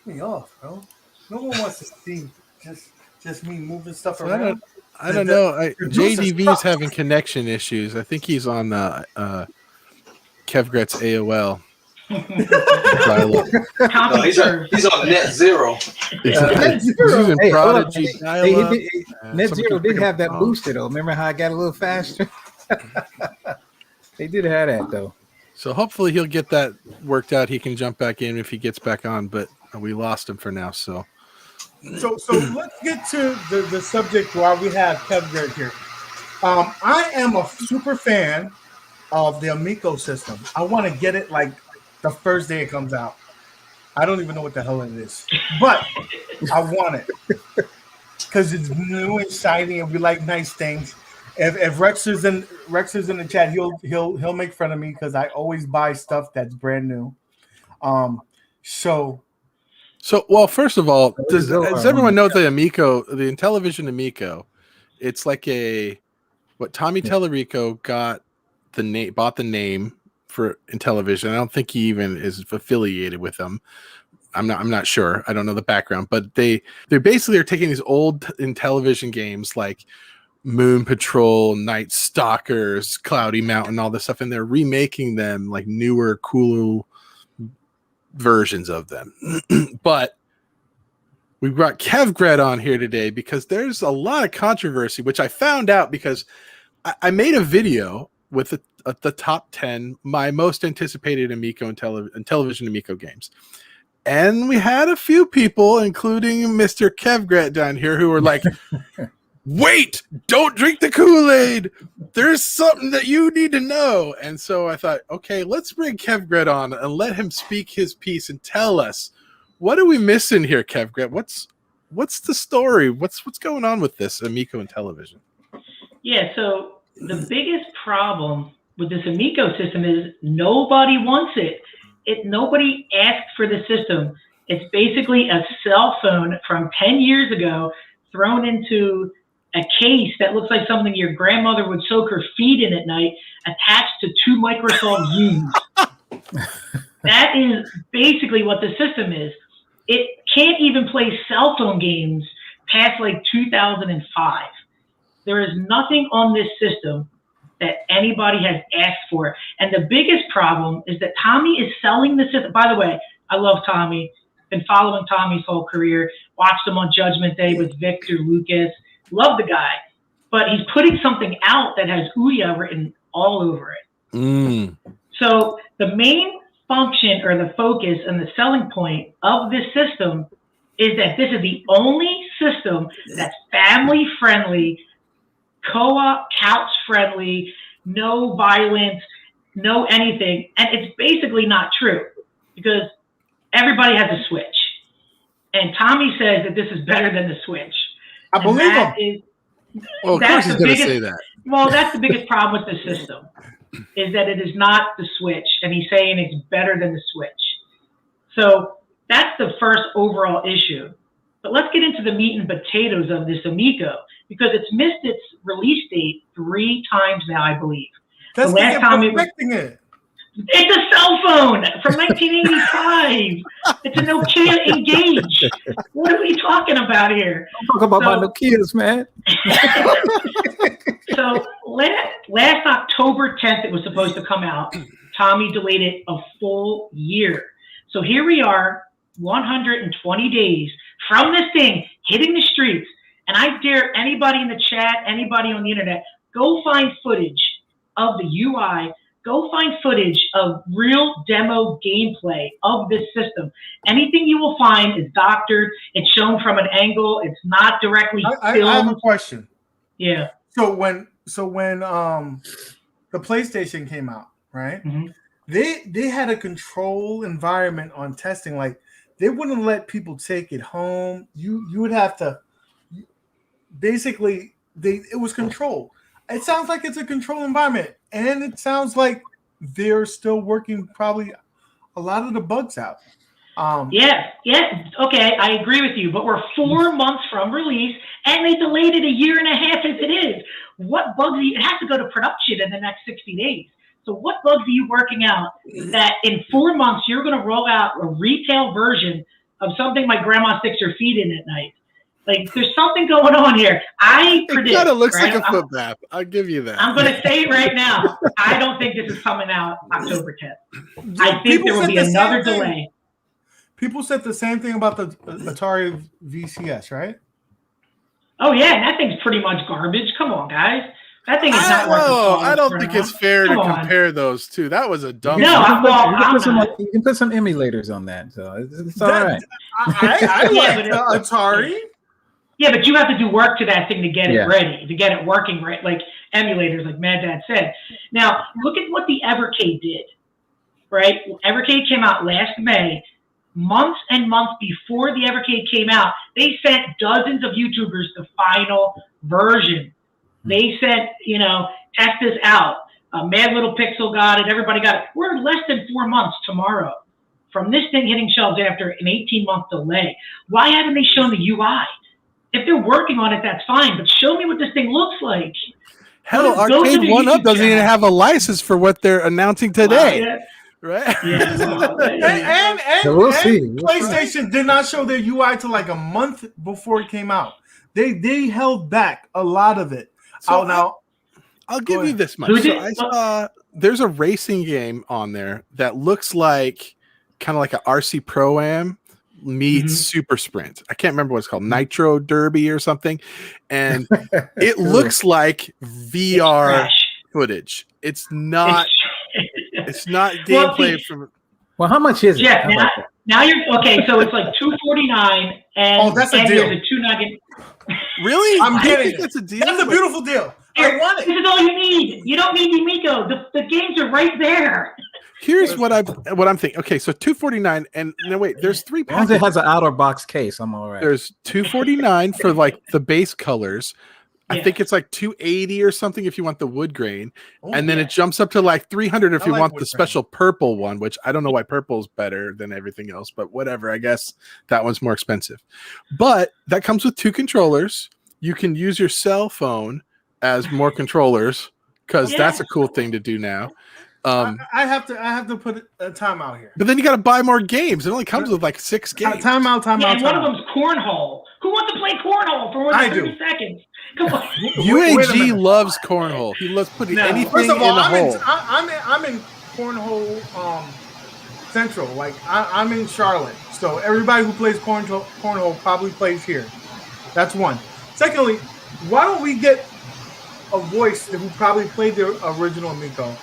me off, bro. No one wants to see just me moving stuff around. I don't know. producer's JDV's tough. having connection issues. I think he's on Kevgret's AOL. No, he's on net zero. He's Zero. using Hey, hold on. Prodigy Hey, dial-up. Net Somebody Zero can pick did have up that the phone. booster though. Remember how I got a little faster? They did have that though. So hopefully he'll get that worked out. He can jump back in if he gets back on, but we lost him for now. So So let's get to the subject while we have Kevin here. I am a super fan of the Amico system. I want to get it like the first day it comes out. I don't even know what the hell it is, but I want it because it's new and shiny, and we like nice things. If Rex is in the chat, he'll make fun of me because I always buy stuff that's brand new. So well, first of all, does Go, everyone know the Amico, the Intellivision Amico? It's like Tommy Tellerico bought the name for Intellivision. I don't think he even is affiliated with them. I'm not sure. I don't know the background, but they basically are taking these old Intellivision games like Moon Patrol, Night Stalkers, Cloudy Mountain, all this stuff, and they're remaking them like newer, cool versions of them. But we brought Kevgret on here today because there's a lot of controversy, which I found out because I made a video with the top 10 my most anticipated Amico and television Amico games. And we had a few people, including Mr. Kevgret down here, who were like, wait, don't drink the Kool-Aid. there's something that you need to know. And so I thought, okay, let's bring Kev Gret on and let him speak his piece and tell us, what are we missing here, Kev Gret? What's the story? What's going on with this Amico and television? Yeah, so the biggest problem with this Amico system is nobody wants it. Nobody asked for the system. It's basically a cell phone from 10 years ago thrown into a case that looks like something your grandmother would soak her feet in at night, attached to 2 Microsoft Zooms. That is basically what the system is. It can't even play cell phone games past like 2005. There is nothing on this system that anybody has asked for. And the biggest problem is that Tommy is selling the system. By the way, I love Tommy. Been following Tommy's whole career. Watched him on Judgment Day with Victor Lucas. Love the guy. But he's putting something out that has Ouya written all over it. So the main function or the focus and the selling point of this system is that this is the only system that's family friendly, co-op, couch friendly, no violence, no anything. And it's basically not true because everybody has a Switch. And Tommy says that this is better than the Switch. I believe him. Well, of course he's going to say that. Well, that's the biggest problem with the system, is that it is not the Switch. And he's saying it's better than the Switch. So that's the first overall issue. But let's get into the meat and potatoes of this Amico, because it's missed its release date 3 times now, I believe. That's the last time it. It's a cell phone from 1985. It's a Nokia Engage. What are we talking about here? Don't talk about my Nokias, man. So last October 10th, it was supposed to come out. Tommy delayed it a full year. So here we are, 120 days from this thing hitting the streets. And I dare anybody in the chat, anybody on the internet, go find footage of the UI. Go find footage of real demo gameplay of this system. Anything you will find is doctored. It's shown from an angle. It's not directly filmed. I have a question. Yeah. So when the PlayStation came out, right? Mm-hmm. They had a control environment on testing. Like they wouldn't let people take it home. You would have to basically it was controlled. It sounds like it's a controlled environment, and it sounds like they're still working probably a lot of the bugs out. Yeah. Okay, I agree with you, but we're 4 months from release, and they delayed it a year and a half as it is. What bugs it has to go to production in the next 60 days. So what bugs are you working out that in 4 months you're going to roll out a retail version of something my grandma sticks her feet in at night? Like, there's something going on here. I predict. It kind of looks like a foot bath. I'll give you that. I'm going to say it right now. I don't think this is coming out October 10th. I think there will be another delay. People said the same thing about the Atari VCS, right? Oh, yeah. And that thing's pretty much garbage. Come on, guys. That thing is not worth it. I don't think it's fair to compare those two. That was a dumb. No, you can put some emulators on that, so it's all right. I like the Atari. Yeah, but you have to do work to that thing to get it ready, to get it working right, like emulators, like Mad Dad said. Now, look at what the Evercade did, right? Evercade came out last May. Months and months before the Evercade came out, they sent dozens of YouTubers the final version. They said, test this out. Mad Little Pixel got it. Everybody got it. We're less than 4 months tomorrow from this thing hitting shelves after an 18-month delay. Why haven't they shown the UI? If they're working on it, that's fine. But show me what this thing looks like. Hell, Arcade 1-Up doesn't even have a license for what they're announcing today. Right? Yeah. And we'll see. PlayStation did not show their UI till like a month before it came out. They held back a lot of it. So now I'll give you this much. So I saw there's a racing game on there that looks like kind of like an RC Pro-Am meets Super Sprint. I can't remember what it's called, Nitro Derby or something. And it looks like VR footage. It's not gameplay from. Well, how much is it? Yeah, now you're okay. So it's like $249, and that's a deal. There's a $2.99. Really? I'm kidding. That's a deal. That's a beautiful deal. I want This it. is all you need. You don't need Amico. The games are right there. Here's what I'm thinking. Okay, so $249, and no wait, there's 3 As long as it packages. has an outer box case, I'm all right. There's $249 for like the base colors. I Yeah. think it's like $280 or something if you want the wood grain, and then yeah. it jumps up to like $300 if I you like want wood the grain. special purple one, which I don't know why purple's better than everything else, but whatever. I guess that one's more expensive. But that comes with 2 controllers. You can use your cell phone as more controllers because Yeah. that's a cool thing to do now. I have to put a timeout here. But then you got to buy more games. It only comes with like 6 games. Timeout. Yeah, and one of them's Cornhole. Who wants to play Cornhole for more than I do. 30 seconds? Come on. Wait a UAG minute. loves cornhole. He loves putting No. anything First of all, in a I'm hole. in Cornhole Central. Like I'm in Charlotte, so everybody who plays cornhole probably plays here. That's one. Secondly, why don't we get a voice who probably played the original Amico?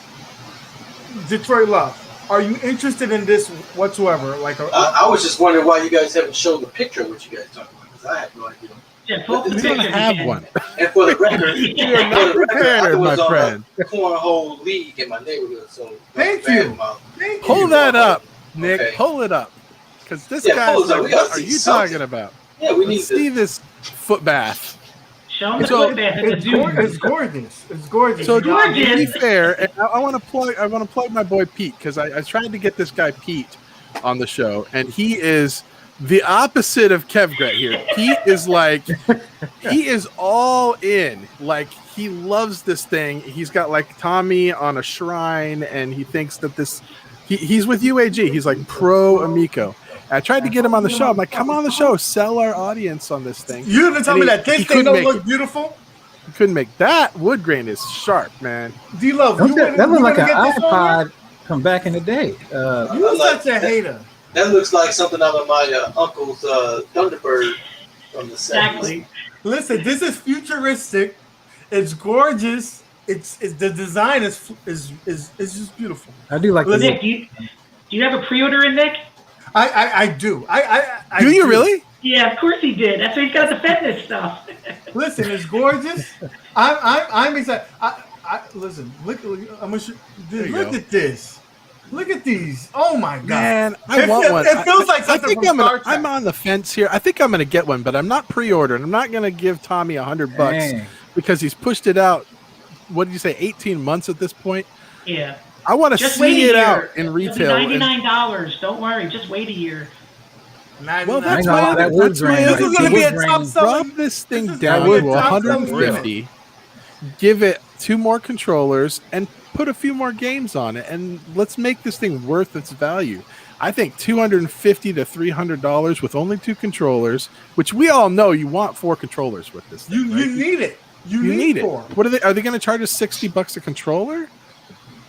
Detroit Love. Are you interested in this whatsoever? Like I was just wondering why you guys haven't shown the picture of what you guys talking about, because I have no idea. Yeah, pull up the We don't pictures have again. one. And for the record, We are not prepared, my friend. Cornhole league in my neighborhood, so Thank bad you. mouth. Thank Pull you. that up, Nick. Okay. Pull it up. Because this Yeah, guy's pull it up. like, We gotta what are see you something. talking about? Yeah, we need Let's see to. this foot bath. Show them the So, foot bath at the It's, zoo. it's gorgeous. It's gorgeous. So You know, to be gorgeous. fair, and I want to plug my boy Pete because I tried to get this guy Pete on the show, and he is the opposite of Kevgret here. Pete is like, he is all in. Like he loves this thing. He's got like Tommy on a shrine, and he thinks that this. He's with UAG. He's like pro Amico. I tried to get him on the show. I'm like, come on the show, sell our audience on this thing. you didn't tell And me he- that this he thing couldn't don't make look it. beautiful. He couldn't make that. Wood grain is sharp, man. D-Love, That you looked wanna like an get this on iPod from back in the day. You're such a hater. That looks like something out of my uncle's Thunderbird from the 70s. Exactly. Listen, this is futuristic. It's gorgeous. It's the design is just beautiful. I do like the Listen, Nick, do you have a pre-order in, Nick? I do. I Do you really? Yeah, of course he did. That's why he's got the fitness stuff. Listen, it's gorgeous. I'm excited. Listen. Look. I'm gonna There you look go. at this. Look at these. Oh my god. Man, I It want feels- one. it feels like I something think from Star Trek. I'm on the fence here. I think I'm going to get one, but I'm not pre-ordering. I'm not going to give Tommy $100 Dang. because he's pushed it out. What did you say? 18 months at this point. Yeah. I want to Just wait see a it year. out in It'll be retail. and- $99. Don't worry. Just wait a year. Well, that's I know, my that other. wood That's my grain, other This is like, gonna thing. be a wood top grain. selling. Drop this thing This is down gonna to be a top selling 150. Give it 2 more controllers and put a few more games on it, and let's make this thing worth its value. I think $250 to $300 with only 2 controllers, which we all know you want 4 controllers with this thing. You right? need it. You You need it. four. What are they? Are they going to charge us $60 a controller,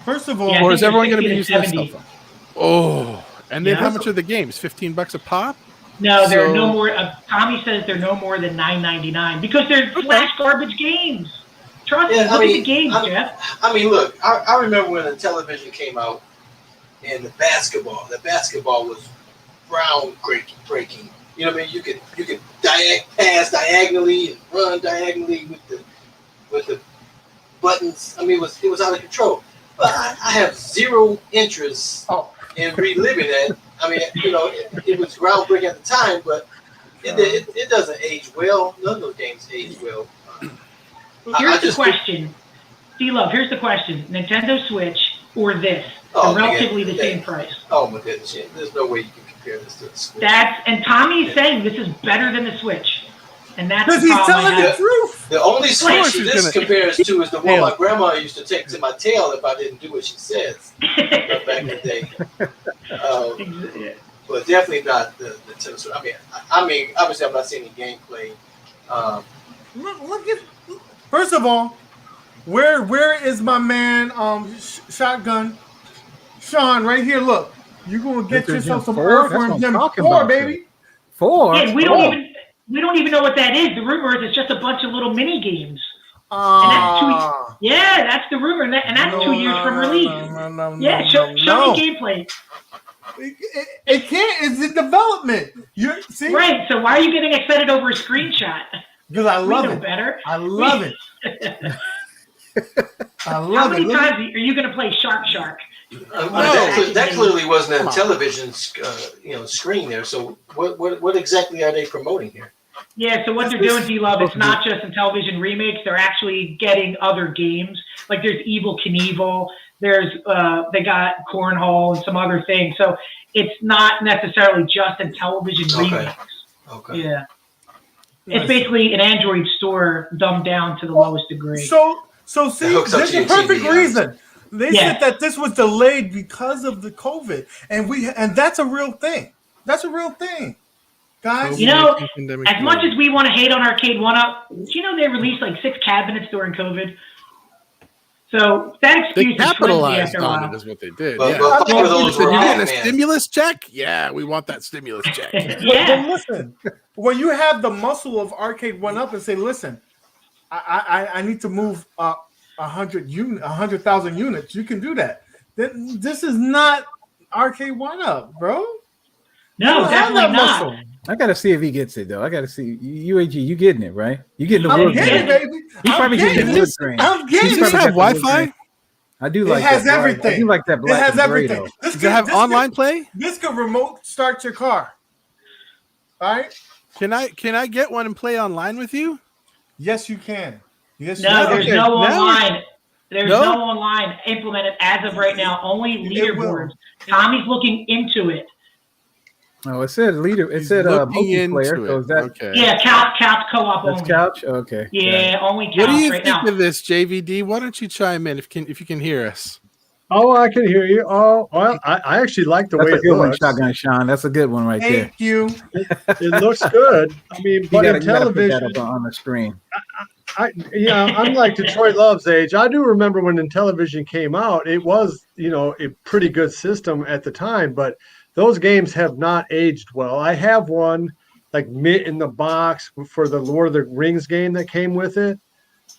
First of all, Yeah, I or think is everyone going to they're be using their 60 cell to phone? Oh, and then Yeah. how much are the games? $15 a pop? No, they're So- no more. Tommy says they're no more than $9.99 because they're flash garbage games. Trust Yeah, me. I Look at mean, the games, I'm- Jeff. I mean, look, I remember when the television came out and the basketball was groundbreaking. You know what I mean? You could pass diagonally and run diagonally with the buttons. I mean, it was out of control. But I have zero interest in reliving that. I mean, you know, it was groundbreaking at the time, but it doesn't age well. None of those games age well. Here's I the just question. D-Love, here's the question. Nintendo Switch or this? Oh, They're relatively man. the same price. Oh my goodness! Yeah, there's no way you can compare this to the Switch. And Tommy's saying this is better than the Switch. And that's because the he's problem I telling the have. truth. The only course Switch he's this gonna- compares to is the one Tail. my grandma used to take to my tail if I didn't do what she says back in the day. But definitely not the Nintendo Switch. I mean, obviously I'm not seeing any gameplay. Look at. First of all, where is my man? Shotgun, Sean, right here. Look, you gonna get Victor yourself Jim some 4? That's what Earthworm I'm Jim talking 4, about, baby. 4? Yeah, we Oh. don't even know what that is. The rumor is it's just a bunch of little mini games. Ah, Yeah, that's the rumor, and that's 2 years from release. Yeah, show me gameplay. It can't. It's in development. You see, Right. So why are you getting excited over a screenshot? because I We love know it. better. I love it. I How love many it. times are you going to play Shark Shark? That clearly wasn't on television, screen there. So what exactly are they promoting here? Yeah, so what they're doing, D-Love, it's not just in television remakes. They're actually getting other games. Like there's Evel Knievel. There's they got Cornhole and some other things. So it's not necessarily just in television remakes. Okay. Yeah. It's basically an Android store dumbed down to the lowest degree. So see, hooks up there's to a your perfect TV, reason. They said that this was delayed because of the COVID, and that's a real thing. That's a real thing, guys. You know, as much as we want to hate on Arcade 1-Up, do you know they released like 6 cabinets during COVID? So that excuse they is flimsy capitalized after a on while. it, is what they did. But, Yeah. but five of those So were you getting a Pac-Man. stimulus check? Yeah, we want that stimulus check. Yeah. But listen, when you have the muscle of Arcade 1-Up and say, listen, I need to move 100,000 units, you can do that. This is not Arcade 1-Up, bro. No, definitely not. I gotta see if he gets it though. I gotta see UAG. You getting it right? You getting the I'm wood getting grain? it, baby. He's probably getting the wood grain. I'm getting Does this it. have Wi-Fi? I do It like has that. everything. I do like that It black has and gray, everything. though. Does it have online play? This could remote start your car. All right? Can I get one and play online with you? Yes, you can. Yes, you No, can. there's Okay, no now online. There's No? no online implemented as of right now. Only It will. leaderboards. Tommy's looking into it. Oh, it said leader. It He's said looking multiplayer. into So it. is that Okay. Yeah, couch co-op that's only. couch? Okay. Yeah, only couch What do you right think now. of this, JVD? Why don't you chime in if you can hear us? Oh, I can hear you. Oh, well, I actually like the That's way a it good one, looks. Shotgun Sean. That's a good one right there. Thank you. It looks good. I mean, but in You gotta put television, that up on the screen. I'm like Detroit Love's age. I do remember when Intellivision came out, it was, a pretty good system at the time, but those games have not aged well. I have one like mint in the box for the Lord of the Rings game that came with it.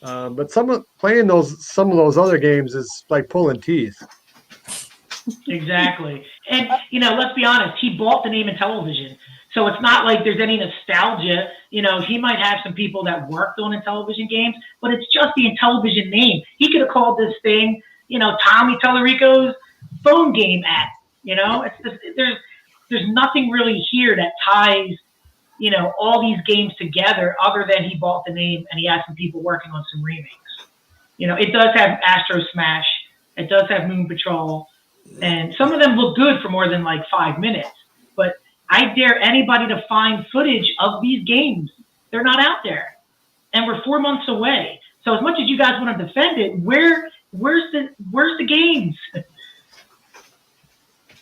But playing some of those other games is like pulling teeth. Exactly. And, let's be honest, he bought the name Intellivision. So it's not like there's any nostalgia. He might have some people that worked on Intellivision games, but it's just the Intellivision name. He could have called this thing, Tommy Tellerico's phone game app. It's just, there's nothing really here that ties, all these games together other than he bought the name and he has some people working on some remakes. It does have Astro Smash. It does have Moon Patrol. And some of them look good for more than like 5 minutes. But I dare anybody to find footage of these games. They're not out there. And we're 4 months away. So as much as you guys want to defend it, where's the games?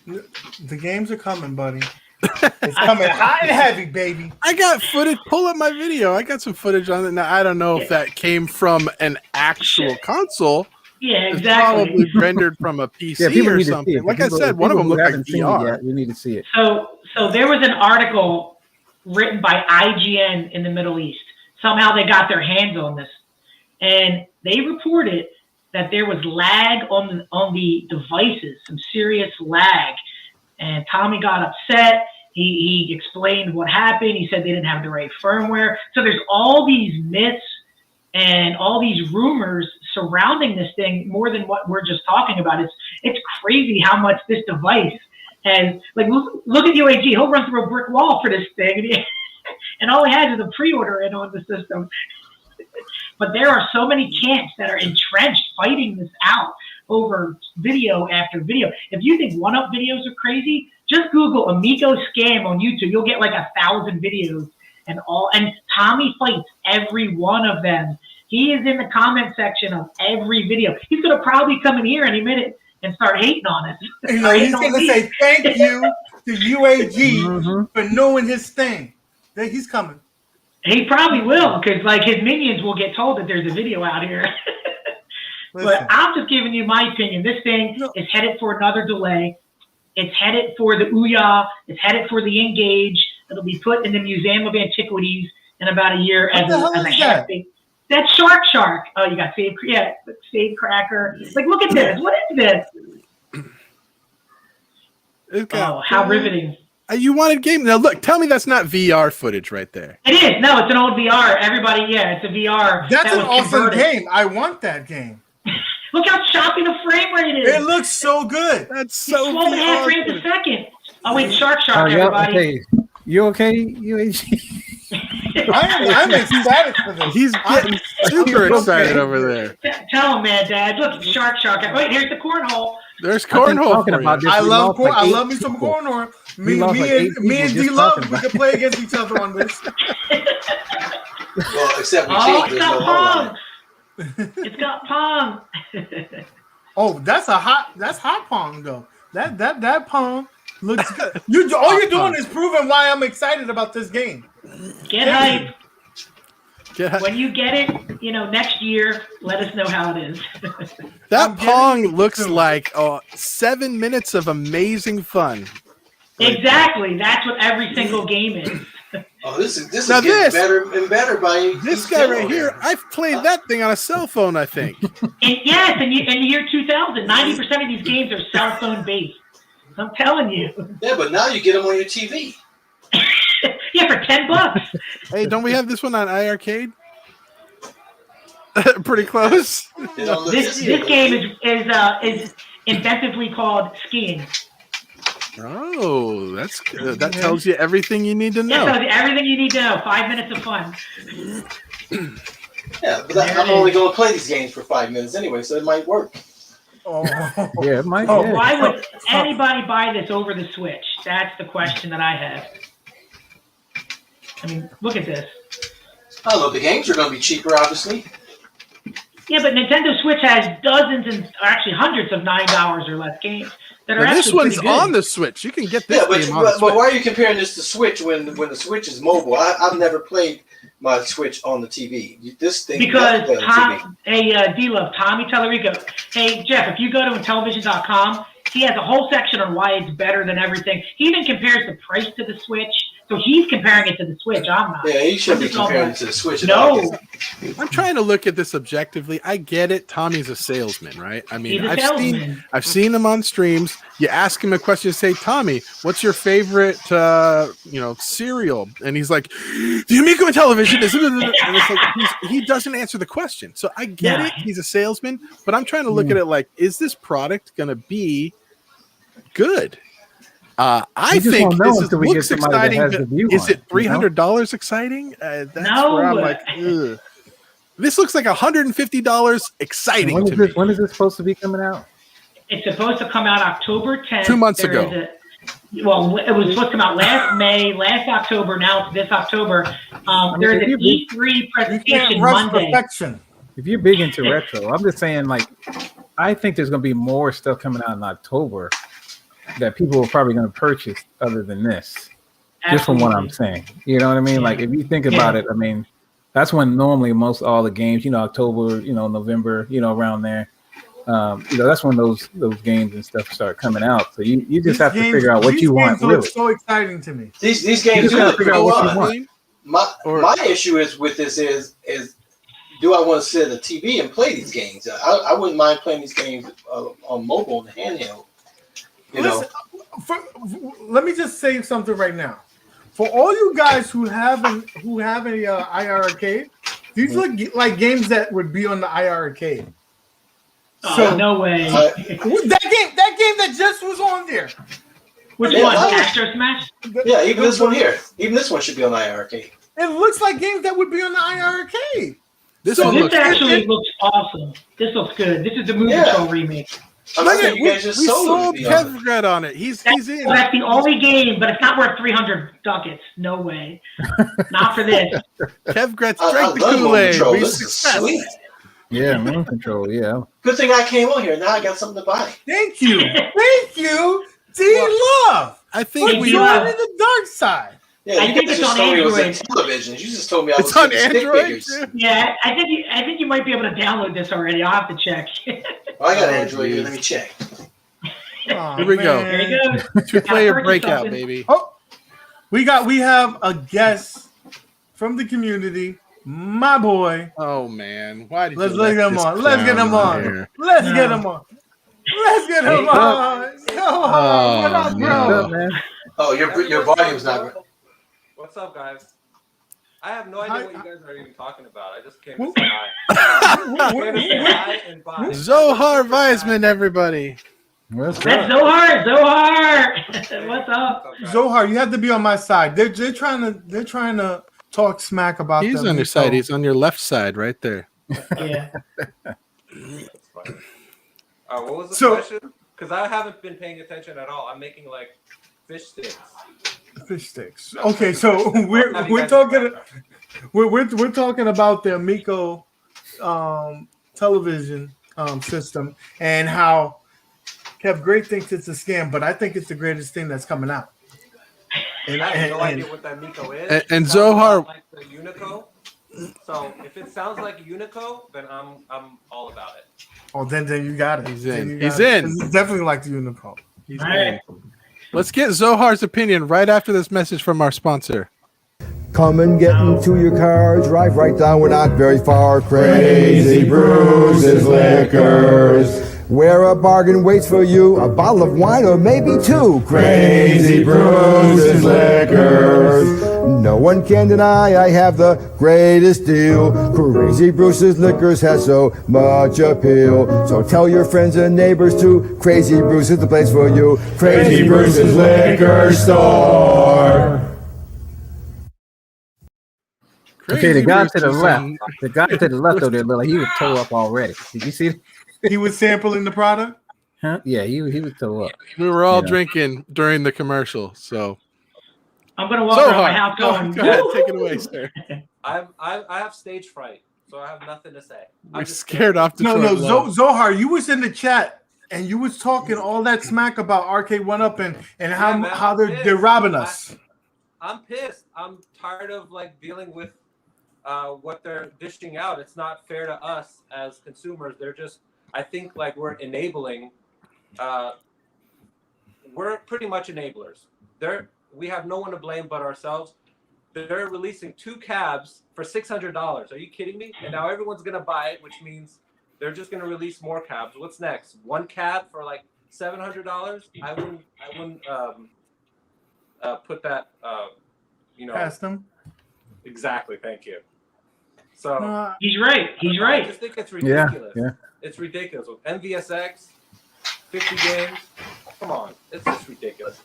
The games are coming, buddy. It's coming hot and heavy, baby. I got footage. Pull up my video. I got some footage on it. Now, I don't know if that came from an actual console. Yeah, It's exactly. probably rendered from a PC Yeah, people or need to see something. it. Like I People- said, one of them people who looked like haven't seen it VR. yet, we need to see it. So there was an article written by IGN in the Middle East. Somehow they got their hands on this, and they reported that there was lag on the devices, some serious lag. And Tommy got upset. He explained what happened. He said they didn't have the right firmware. So there's all these myths and all these rumors surrounding this thing more than what we're just talking about. It's crazy how much this device has. Like, look at UAG. He'll run through a brick wall for this thing, and all he has is a pre-order in on the system. But there are so many camps that are entrenched fighting this out over video after video. If you think 1-Up videos are crazy, just Google Amico scam on YouTube. You'll get like 1,000 videos and Tommy fights every one of them. He is in the comment section of every video. He's going to probably come in here any minute and start hating on us. He's going to say thank you to UAG for knowing his thing. He's coming. He probably will, because like his minions will get told that there's a video out here. But I'm just giving you my opinion. This thing is headed for another delay. It's headed for the Ouya. It's headed for the Engage. It'll be put in the Museum of Antiquities in about a year as a half thing. That's Shark. Oh, you got Save Cracker. Like, look at this. What is this? It's got Oh, how riveting. You wanted game. Now look, tell me that's not VR footage right there. It is. No, it's an old VR. Everybody, yeah, it's a VR. That's that an was awesome converted. game. I want that game. Look how choppy the frame rate is. It looks so good. That's It's so 12 and a half frames a second. Oh, wait, Shark, everybody. Okay. You okay, UAG? I'm ecstatic for this. He's getting super excited over there. Tell him, man, Dad. Look, Shark. Wait, here's the cornhole. There's cornhole. Talking For about you. this. I We love lost like I eight love me some people. cornhole. We Me lost like eight and people D just Love, talking we about can play against each other on this. Well, except we Oh, changed. it's There's no got online. Pong. It's got Pong. Oh, that's hot Pong though. That Pong looks good. All you're doing is proving why I'm excited about this game. Get hype. Yeah. When you get it, next year, let us know how it is. That I'm Pong getting- looks like 7 minutes of amazing fun. Exactly. That's what every single game is. Oh, this is Now getting this- better and better by This each guy demo right here, I've played that thing on a cell phone, I think. And yes, in the year 2000, 90% of these games are cell phone based. I'm telling you. Yeah, but now you get them on your TV. Yeah, for $10. Hey, don't we have this one on iArcade? Pretty close. You know, look, This game is inventively called skiing. Oh, that's good. That tells you everything you need to That know. tells you everything you need to know. 5 minutes of fun. Yeah, but I'm only going to play these games for 5 minutes anyway, so it might work. Oh, Yeah, it might. Oh, yeah. Why would anybody buy this over the Switch? That's the question that I have. I mean, look at this. I know the games are going to be cheaper, obviously. Yeah, but Nintendo Switch has dozens and actually hundreds of $9 or less games that are Now, this actually one's pretty good. on the Switch. You can get this Yeah, but, game on the but Switch. why are you comparing this to Switch when the Switch is mobile? I've never played my Switch on the TV. This thing Because does play on TV. D-Love, Tommy Tellerico. Hey, Jeff, if you go to Intellivision.com, he has a whole section on why it's better than everything. He even compares the price to the Switch. So he's comparing it to the Switch. I'm not. Yeah, you shouldn't be I'm just comparing it going to the Switch. No, I'm trying to look at this objectively. I get it. Tommy's a salesman, right? I mean, he's a salesman. I've seen him on streams. You ask him a question, say, Tommy, what's your favorite, cereal? And he's like, the Amico in television. And it's like, he doesn't answer the question. So I get it. He's a salesman, but I'm trying to look at it like, is this product going to be good? I You just think won't know this until we get looks somebody that exciting. has but the view is on it it, you know? $300 exciting? That's No. where I'm like, ugh. This looks like $150 exciting When to is me. this? When is this supposed to be coming out? It's supposed to come out October 10th. 2 months There ago. is it was supposed to come out last May, last October. Now it's this October. There's an E3 you can't presentation rush Monday. perfection. If you're big into retro, I'm just saying, like, I think there's going to be more stuff coming out in October that people are probably going to purchase other than this. Just from what I'm saying. You know what I mean? Yeah. Like, if you think about it, I mean, that's when normally most all the games, October, November, around there. That's when those games and stuff start coming out. So you just have to figure out what you want, These games look really. so exciting to me. These You games just do gotta look figure out pretty what fun. you want. My issue is with this is do I want to sit at a TV and play these games? I wouldn't mind playing these games on mobile and handheld. Listen, let me just say something right now. For all you guys who have a IR arcade, these look like games that would be on the IR arcade. Oh, no way. That game that just was on there. Which Yeah, one? that was- Astro Smash? Yeah, even this one here. Even this one should be on IR arcade. It looks like games that would be on the IR arcade. This So one this looks actually looks awesome. This looks good. This is the Movie Yeah. Control remake. I Look think at you guys just we sold it. on it. Kevgred on it. He's in. That's the only game, but it's not worth 300 ducats. No way. Not for this. Kevgred's I drank the love Moon Kool-Aid. Control. We This is success. sweet. Yeah, Moon Control, yeah. Good thing I came on here. Now I got something to buy. Thank you. Thank you, D-Love. I think Hey, we D-Love. Joining the dark side. Yeah, I you think guys it's just on told me it was on Android. television. You just told me I was It's on getting stick Android. figures. too? Yeah, I think you might be able to download this already. I'll have to check. Oh, I got Android here. Let me check. Oh, Here we go. There you go. Two-player Gotta purchase breakout, something. baby. Oh, we have a guest from the community, my boy. Oh man, why did Let's you let get him this on. Let's get clown him on. here? Let's get No. him on. Let's get him Hey, on. Yo, Oh, what up, no. What's bro? up, man? Oh, your volume's not good. What's up, guys? I have no idea what you guys are even talking about. I just came to Wh- say hi. Came to say hi and bye. Zohar Weisman, everybody. What's That's up? Zohar. Zohar. What's up? Zohar, you have to be on my side. They're trying to talk smack about. He's the on your Amico. side. He's on your left side, right there. Yeah. That's fine. What was the So- question? Because I haven't been paying attention at all. I'm making like fish sticks. Fish sticks. Okay, so we're talking about the Amico television system and how Kev Great thinks it's a scam, but I think it's the greatest thing that's coming out. And, I have no idea and what that Amico is. And It sounds Zohar- a lot like the Unico. So if it sounds like a Unico, then I'm all about it. oh, then you got it. He's Then in. you He's got it. in. It's definitely like the Unico. He's All right. Let's get Zohar's opinion right after this message from our sponsor. Come and get into your car, drive right down, we're not very far. Crazy Bruce's Liquors, where a bargain waits for you, a bottle of wine or maybe two. Crazy Bruce's Liquors, no one can deny I have the greatest deal. Crazy Bruce's Liquors has so much appeal. So tell your friends and neighbors too, Crazy Bruce is the place for you. Crazy Bruce's Liquor Store. Okay, the Crazy guy Bruce to the is left. on- The guy to the left over there looked like he was toe up already. Did you see? He was sampling the product. Huh? Yeah, he was toe up. We were all Yeah. drinking during the commercial, so I'm gonna walk around my Zohar, house go going. ahead, take it away, sir. I have stage fright, so I have nothing to say. We're scared off No, Detroit. Love. Zohar, you was in the chat and you was talking all that smack about Arcade One Up and how Yeah, man, how I'm they're pissed. robbing us. I'm pissed. I'm tired of like dealing with what they're dishing out. It's not fair to us as consumers. They're just, I think, like we're enabling. We're pretty much enablers. We have no one to blame but ourselves. They're releasing 2 cabs for $600. Are you kidding me? And now everyone's gonna buy it, which means they're just gonna release more cabs. What's next? 1 cab for like $700? I wouldn't put that. Past them. Exactly. Thank you. So He's right. He's I right. just think it's Yeah, ridiculous. yeah. It's ridiculous with NVSX, 50 games. Come on, it's just ridiculous.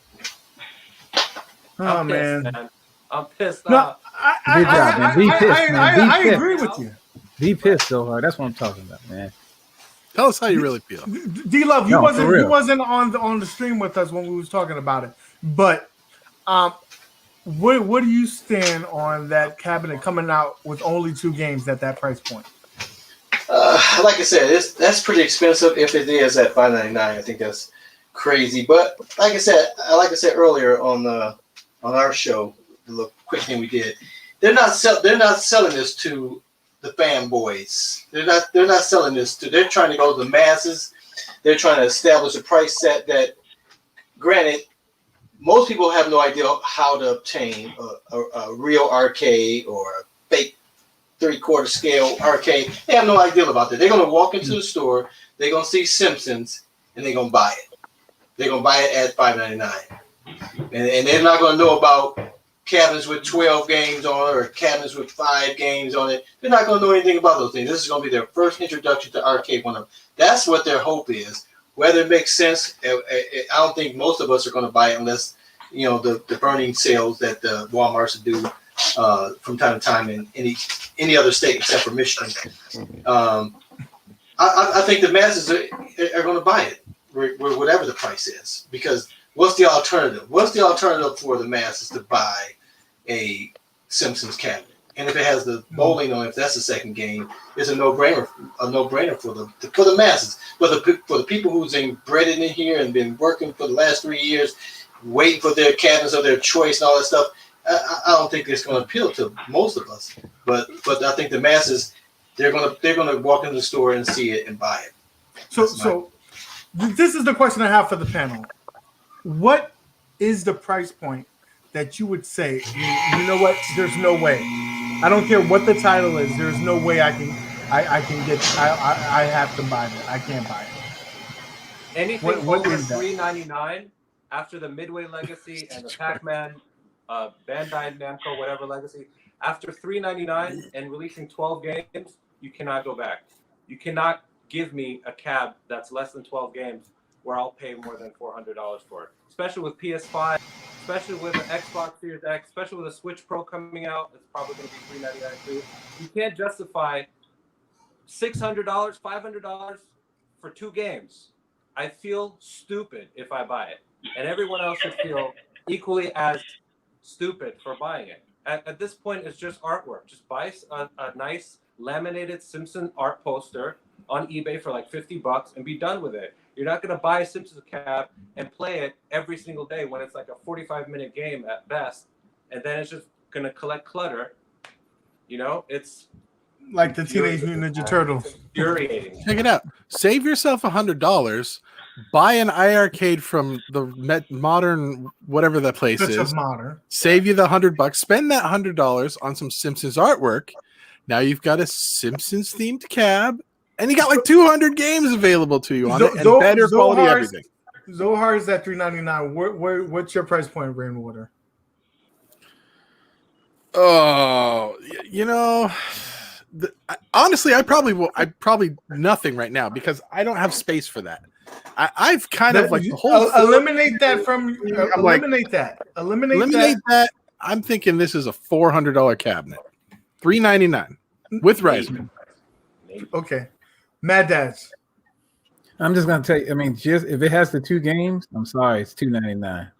Oh I'm man. pissed, man. I'm pissed No, off. Good job, man. Be pissed, man. Be I pissed. agree with you. Be pissed so hard. That's what I'm talking about, man. Tell us how you really feel. D Love, you No, for real. wasn't on the stream with us when we was talking about it. But what do you stand on that cabinet coming out with only 2 games at that price point? Like I said, that's pretty expensive. If it is at $5.99, I think that's crazy. But like I said earlier on our show, the little quick thing we did, they're not selling this to the fanboys. They're not selling this to. They're trying to go to the masses. They're trying to establish a price set that, granted, most people have no idea how to obtain a real arcade or a fake 3/4 scale arcade. They have no idea about that. They're going to walk into the store, they're going to see Simpsons, and they're going to buy it. They're going to buy it at $5.99. And they're not going to know about cabinets with 12 games on it or cabinets with 5 games on it. They're not going to know anything about those things. This is going to be their first introduction to Arcade One Up. That's what their hope is. Whether it makes sense, I don't think most of us are going to buy it unless, the burning sales that the Walmarts do from time to time in any other state except for Michigan. I think the masses are going to buy it, whatever the price is, because what's the alternative? What's the alternative for the masses to buy a Simpsons cabinet? And if it has the bowling on it, if that's the second game, it's a no-brainer for the masses. But for the people who's embedded in here and been working for the last 3 years, waiting for their cabinets of their choice and all that stuff, I don't think it's going to appeal to most of us. But I think the masses, they're going to walk into the store and see it and buy it. So this is the question I have for the panel. What is the price point that you would say, you know what, there's no way. I don't care what the title is, there's no way I have to buy it. I can't buy it. Anything What over is that? $3.99 after the Midway legacy and the Pac-Man, Bandai Namco, whatever legacy, after $3.99 and releasing 12 games, you cannot go back. You cannot give me a cab that's less than 12 games where I'll pay more than $400 for it. Especially with PS5, especially with the Xbox Series X, especially with the Switch Pro coming out, it's probably going to be $3.99 too. You can't justify $600, $500 for 2 games. I feel stupid if I buy it, and everyone else should feel equally as stupid for buying it. At this point, it's just artwork. Just buy a nice laminated Simpson art poster on eBay for like $50 and be done with it. You're not going to buy a Simpsons cab and play it every single day when it's like a 45-minute game at best, and then it's just going to collect clutter. You know, it's like the Teenage Mutant Ninja Turtles. Infuriating. Check it out. Save yourself $100. Buy an iArcade from the modern whatever that place Such is. a modern. Save you the $100. Spend that $100 on some Simpsons artwork. Now you've got a Simpsons themed cab, and you got like 200 games available to you on it, and better quality everything. Zohar's at $3.99. What's your price point, Rainwater? Oh, you know, honestly, I probably nothing right now because I don't have space for that. I've kind of like the whole eliminate that from eliminate that. I'm thinking this is a $400 cabinet, $399 with Reisman. Okay, Mad Dads. I'm just gonna tell you. I mean, just if it has the 2 games, I'm sorry, it's $2.99.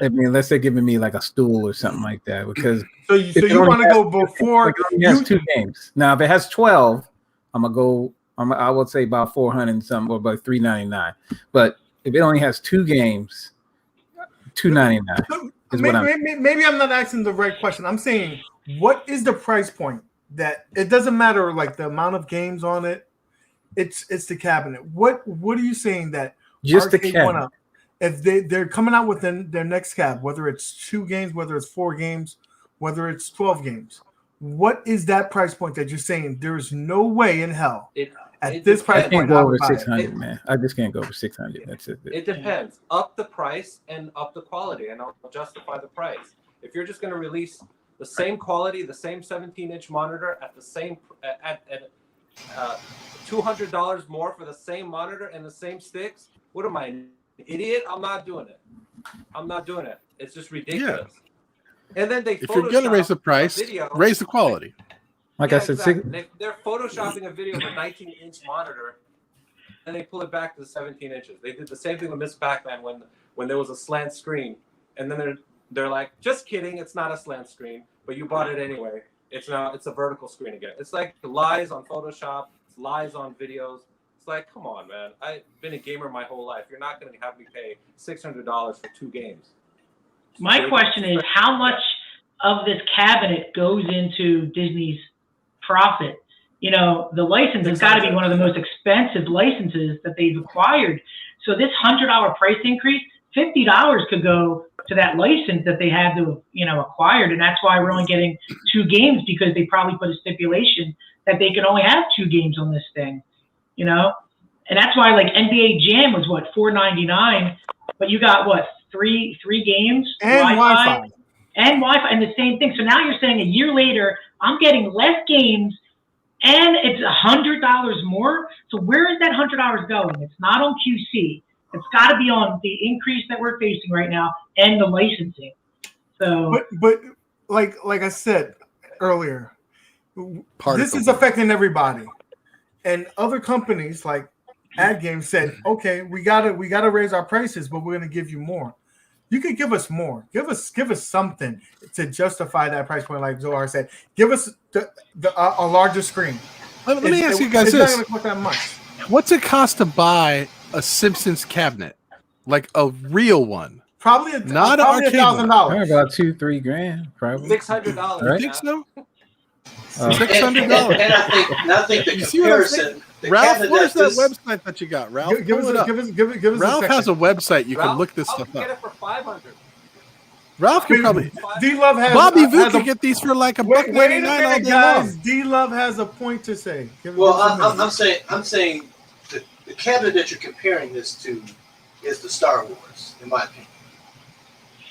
I mean, unless they're giving me like a stool or something like that, because so you want to go before it has 2 games. Now, if it has 12, I'm gonna go. I would say about 400 and something, or about $3.99. But if it only has 2 games, $2.99 is what maybe I'm not asking the right question. I'm saying, what is the price point that it doesn't matter like the amount of games on it? It's the cabinet. What are you saying that just the cabinet? If they're coming out with their next cab, whether it's 2 games, whether it's 4 games, whether it's 12 games, what is that price point that you're saying there is no way in hell at this price point? I can't go over 600, man. I just can't go over 600. That's it. It depends. Up the price and up the quality, and I'll justify the price. If you're just going to release the same quality, the same 17-inch monitor at the same at $200 more for the same monitor and the same sticks, what am I, an idiot? I'm not doing it. It's just ridiculous. Yeah. And then if you're going to raise the price, raise the quality. Like I said, exactly. They're photoshopping a video of a 19-inch monitor, and they pull it back to the 17 inches. They did the same thing with Miss Pac-Man when there was a slant screen, and then they're like, just kidding, it's not a slant screen, but you bought it anyway. It's a vertical screen again. It's like lies on Photoshop, it's lies on videos. It's like, come on, man. I've been a gamer my whole life. You're not going to have me pay $600 for 2 games. My question is, how much of this cabinet goes into Disney's profit? You know, the license has got to be one of the most expensive licenses that they've acquired. So this $100 price increase, $50 could go to that license that they had to, acquired. And that's why we're only getting 2 games, because they probably put a stipulation that they can only have 2 games on this thing, And that's why like NBA Jam was what, $4.99, but you got what, three games and Wi-Fi and the same thing. So now you're saying a year later I'm getting less games and it's $100 more. So where is that $100 going? It's not on QC. It's got to be on the increase that we're facing right now and the licensing. So, but like I said earlier, this is affecting everybody, and other companies like Ad Game said, okay, we gotta raise our prices, but we're gonna give you more. You could give us more. Give us something to justify that price point. Like Zohar said, give us a larger screen. Let me ask you guys this: not gonna cost that much. What's it cost to buy a Simpsons cabinet, like a real one? Probably not $1,000. About $2-3 grand, probably. $600. Right? You think so? $600. And I think the comparison. Ralph, where's that website that you got? Ralph, give us Ralph has a website you can look this stuff up. Get it for $500. Ralph can probably. D-Love has. Bobby Vu could get these for like $1.99 all day guys. long. D-Love has a point to say. I'm saying the cabinet that you're comparing this to is the Star Wars, in my opinion.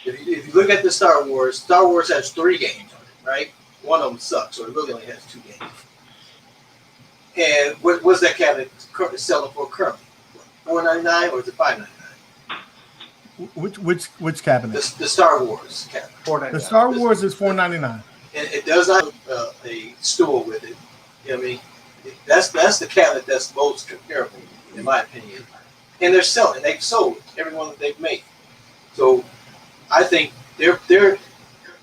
If you look at the Star Wars has 3 games on it, right? One of them sucks, so it really only has 2 games. And what's that cabinet selling for currently? $4.99 or is it $5.99? Which cabinet? The Star Wars cabinet. $4.99. The Star Wars is $4.99. And it does not have a stool with it. You know what I mean? That's the cabinet that's most comparable, in my opinion. And they're selling. They've sold every one that they've made. So I think they're paying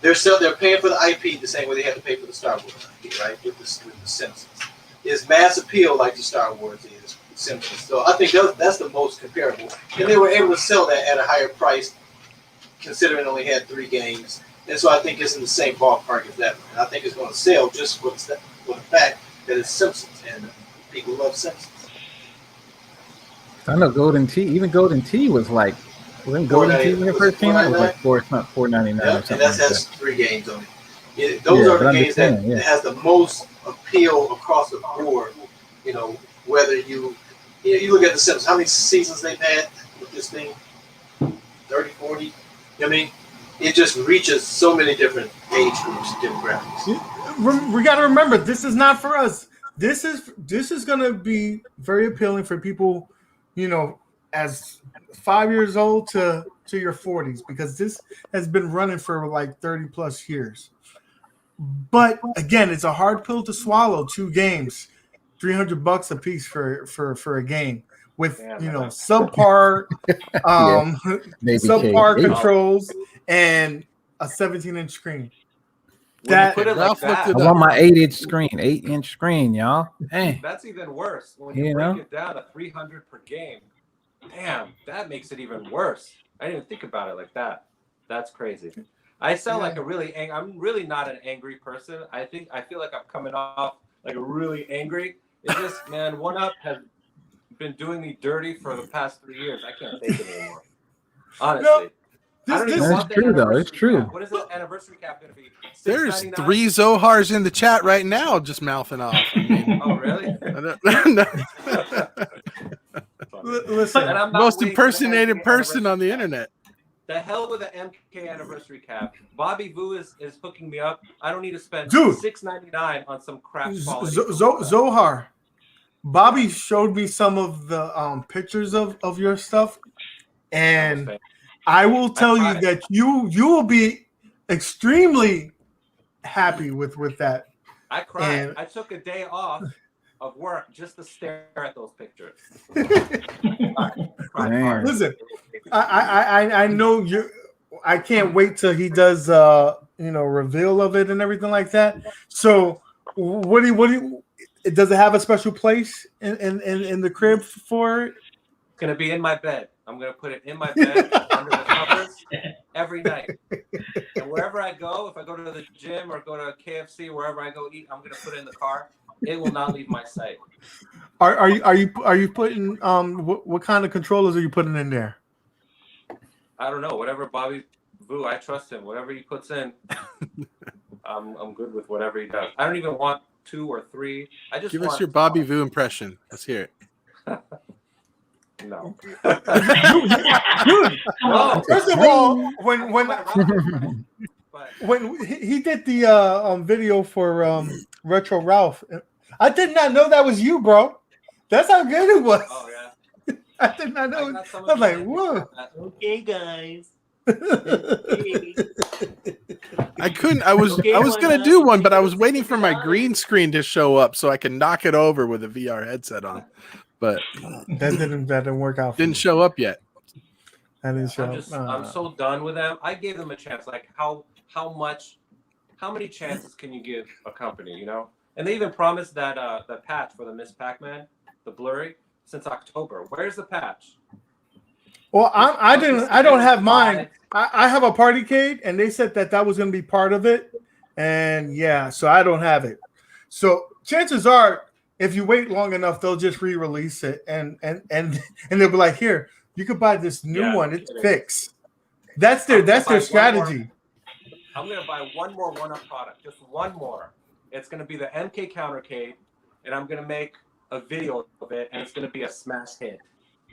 for the IP the same way they had to pay for the Star Wars IP, right? With the Simpsons. It's mass appeal like the Star Wars is Simpsons. So I think that's the most comparable. And they were able to sell that at a higher price, considering it only had 3 games. And so I think it's in the same ballpark as that one. And I think it's going to sell just for the fact that it's Simpsons and people love Simpsons. I know Golden Tee. Even Golden Tee was like, wasn't Golden Tee when it first came out? It was like $4.99 or something. And that's 3 games on it. Those are the games that has the most appeal across the board. You know, whether you look at the Simpsons, how many seasons they've had with this thing? 30, 40? You know what I mean? It just reaches so many different age groups, demographics. We got to remember, this is not for us. This is going to be very appealing for people, you know, as 5 years old to your 40s, because this has been running for like 30 plus years. But again, it's a hard pill to swallow. 2 games, $300 a piece for a game with subpar subpar controls and a 17-inch screen. That put it like that. I want my 8-inch screen, 8-inch screen, y'all. Hey. That's even worse when you break it down to $300 per game. Damn, that makes it even worse. I didn't even think about it like that. That's crazy. I sound like I'm really not an angry person. I feel like I'm coming off like really angry. It's just, man, 1UP has been doing me dirty for the past 3 years. I can't take it anymore. Honestly. It's true, though. It's true. What is the anniversary cap going to be? There's 3 Zohars in the chat right now just mouthing off. I mean, oh, really? Listen, most impersonated person on the internet. The hell with the MK anniversary cap. Bobby Vu is hooking me up. I don't need to spend $6.99 on some crap quality. Zohar, Bobby showed me some of the pictures of your stuff, and I will tell you that you will be extremely happy with that. I cried. And I took a day off of work just to stare at those pictures. Listen, I know you. I can't wait till he does reveal of it and everything like that. So what do you does it have a special place in the crib for it? It's gonna be in my bed. I'm gonna put it in my bed under the covers every night. And wherever I go, if I go to the gym or go to KFC, wherever I go eat, I'm gonna put it in the car. It will not leave my sight. Are you putting what kind of controllers are you putting in there? I don't know. Whatever Bobby Vu, I trust him. Whatever he puts in, I'm good with whatever he does. I don't even want 2 or 3. I just give us your Bobby Vu impression. Let's hear it. No. Dude, first of all, when he did the video for Retro Ralph, I did not know that was you, bro. That's how good it was. Oh yeah. I did not know. I was like, whoa. Okay, guys. I couldn't. I was gonna do one, but I was waiting for my green screen to show up so I can knock it over with a VR headset on. But that didn't work out. Didn't show up yet. That didn't show up. I'm so done with them. I gave them a chance. Like how many chances can you give a company? You know. And they even promised that patch for the Miss Pac-Man, the blurry, since October. Where's the patch? Well, I don't have mine. I have a Partycade, and they said that was going to be part of it, and so I don't have it. So chances are, if you wait long enough, they'll just re-release it, and they'll be like, here, you could buy this new one. It's fixed. That's their strategy. I'm gonna buy one more 1UP product, just one more. It's going to be the MK Countercade, and I'm going to make a video of it, and it's going to be a smash hit.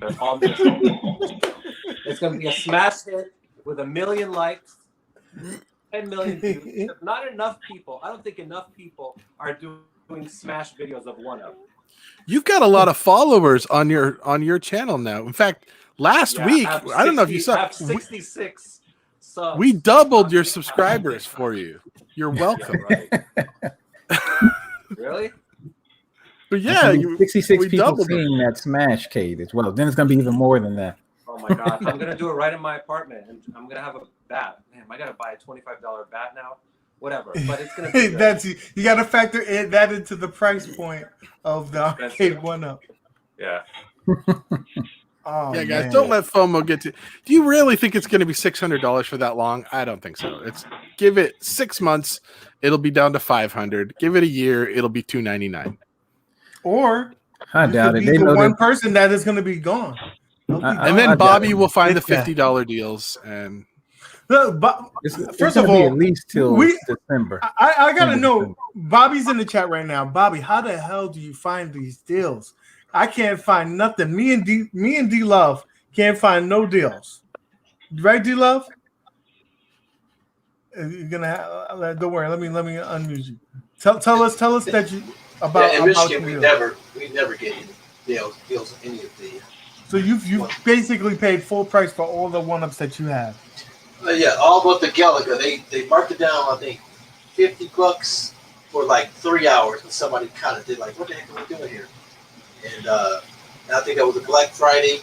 That's all I'm going to say. It's going to be a smash hit with 1 million likes, 10 million views. Not enough people. I don't think enough people are doing smash videos of 1-Up. You've got a lot of followers on your channel now. In fact, last week, I don't know if you saw, I have 66 subs. we doubled your subscribers for you. You're welcome. Right. Really? But yeah, 66 we people doubled it. seeing that smash, Cade, as well. Then it's going to be even more than that. Oh my God. I'm going to do it right in my apartment. And I'm going to have a bat. Man, I got to buy a $25 bat now. Whatever. But it's going to be good. That's you got to factor that into the price point of the arcade 1-Up. Yeah. Oh, Yeah, guys, man. don't let FOMO get to. Do you really think it's going to be $600 for that long? I don't think so. Give it 6 months, it'll be down to $500. Give it a year, it'll be $299. Or I doubt it. be They the know one that. person that is going to be gone. And then I Bobby doubt it. will find the It's that. $50 deals. And Look, but It's first gonna of be all, at least till December. I gotta End of know. December. Bobby's in the chat right now. Bobby, how the hell do you find these deals? I can't find nothing. Me and D Love can't find no deals. Right, D Love? You're gonna don't worry. Let me unmute you. Tell us that you about in about Michigan, the we never get any deals on any of the. So you've basically paid full price for all the 1-Ups that you have. Yeah, all but the Galaga. They marked it down, I think, $50 for like 3 hours, and somebody kind of did like, what the heck are we doing here? And I think that was a Black Friday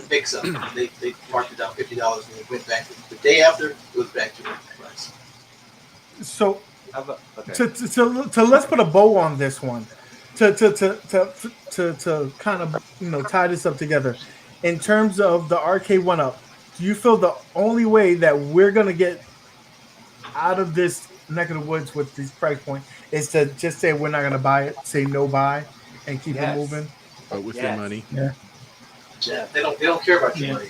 fix up. They marked it down $50, and it went back the day after. It was back to the price. So Okay. to let's put a bow on this one. To kind of tie this up together. In terms of the arcade 1-Up, do you feel the only way that we're gonna get out of this neck of the woods with this price point is to just say we're not gonna buy it, say no buy, and keep it moving? but with your money. Yeah. Yeah, they don't care about your money.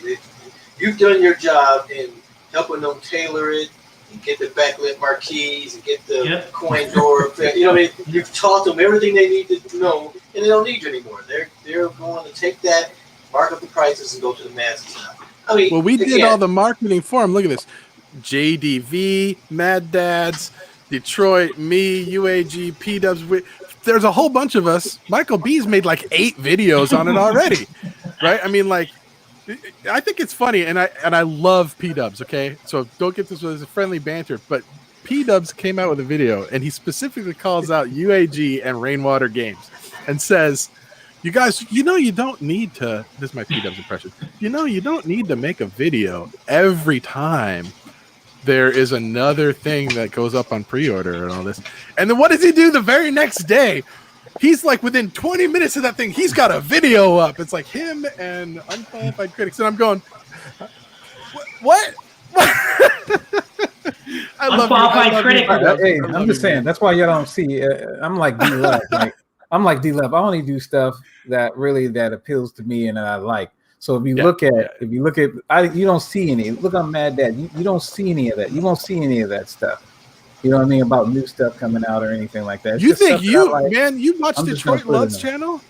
You've done your job in helping them tailor it and get the backlit marquees and get the coin door. You know what I mean? You've taught them everything they need to know, and they don't need you anymore. They're going to take that, mark up the prices, and go to the masses now. I mean, Well, we did again, all the marketing for him. Look at this. JDV, Mad Dads, Detroit, me, UAG, P-Dubs. There's a whole bunch of us. Michael B's made like 8 videos on it already, right? I mean, like, I think it's funny, and I love P-Dubs, okay? So don't get this as a friendly banter, but P-Dubs came out with a video, and he specifically calls out UAG and Rainwater Games and says, you guys, you don't need to, this is my P-Dubs impression, you don't need to make a video every time there is another thing that goes up on pre-order and all this. And then what does he do the very next day? He's like within 20 minutes of that thing, he's got a video up. It's like him and Unqualified Critics. And I'm going, what? I love Unqualified Critics. Hey, I'm just saying. That's why y'all don't see. I'm like D-Love. I'm like D-Love. I only do stuff that appeals to me and that I like. So if you look at, you don't see any. Look on Mad Dad. You don't see any of that. You won't see any of that stuff. You know what I mean about new stuff coming out or anything like that. It's you just think stuff that I like. you watch I'm just gonna Detroit put it Love's in there. channel?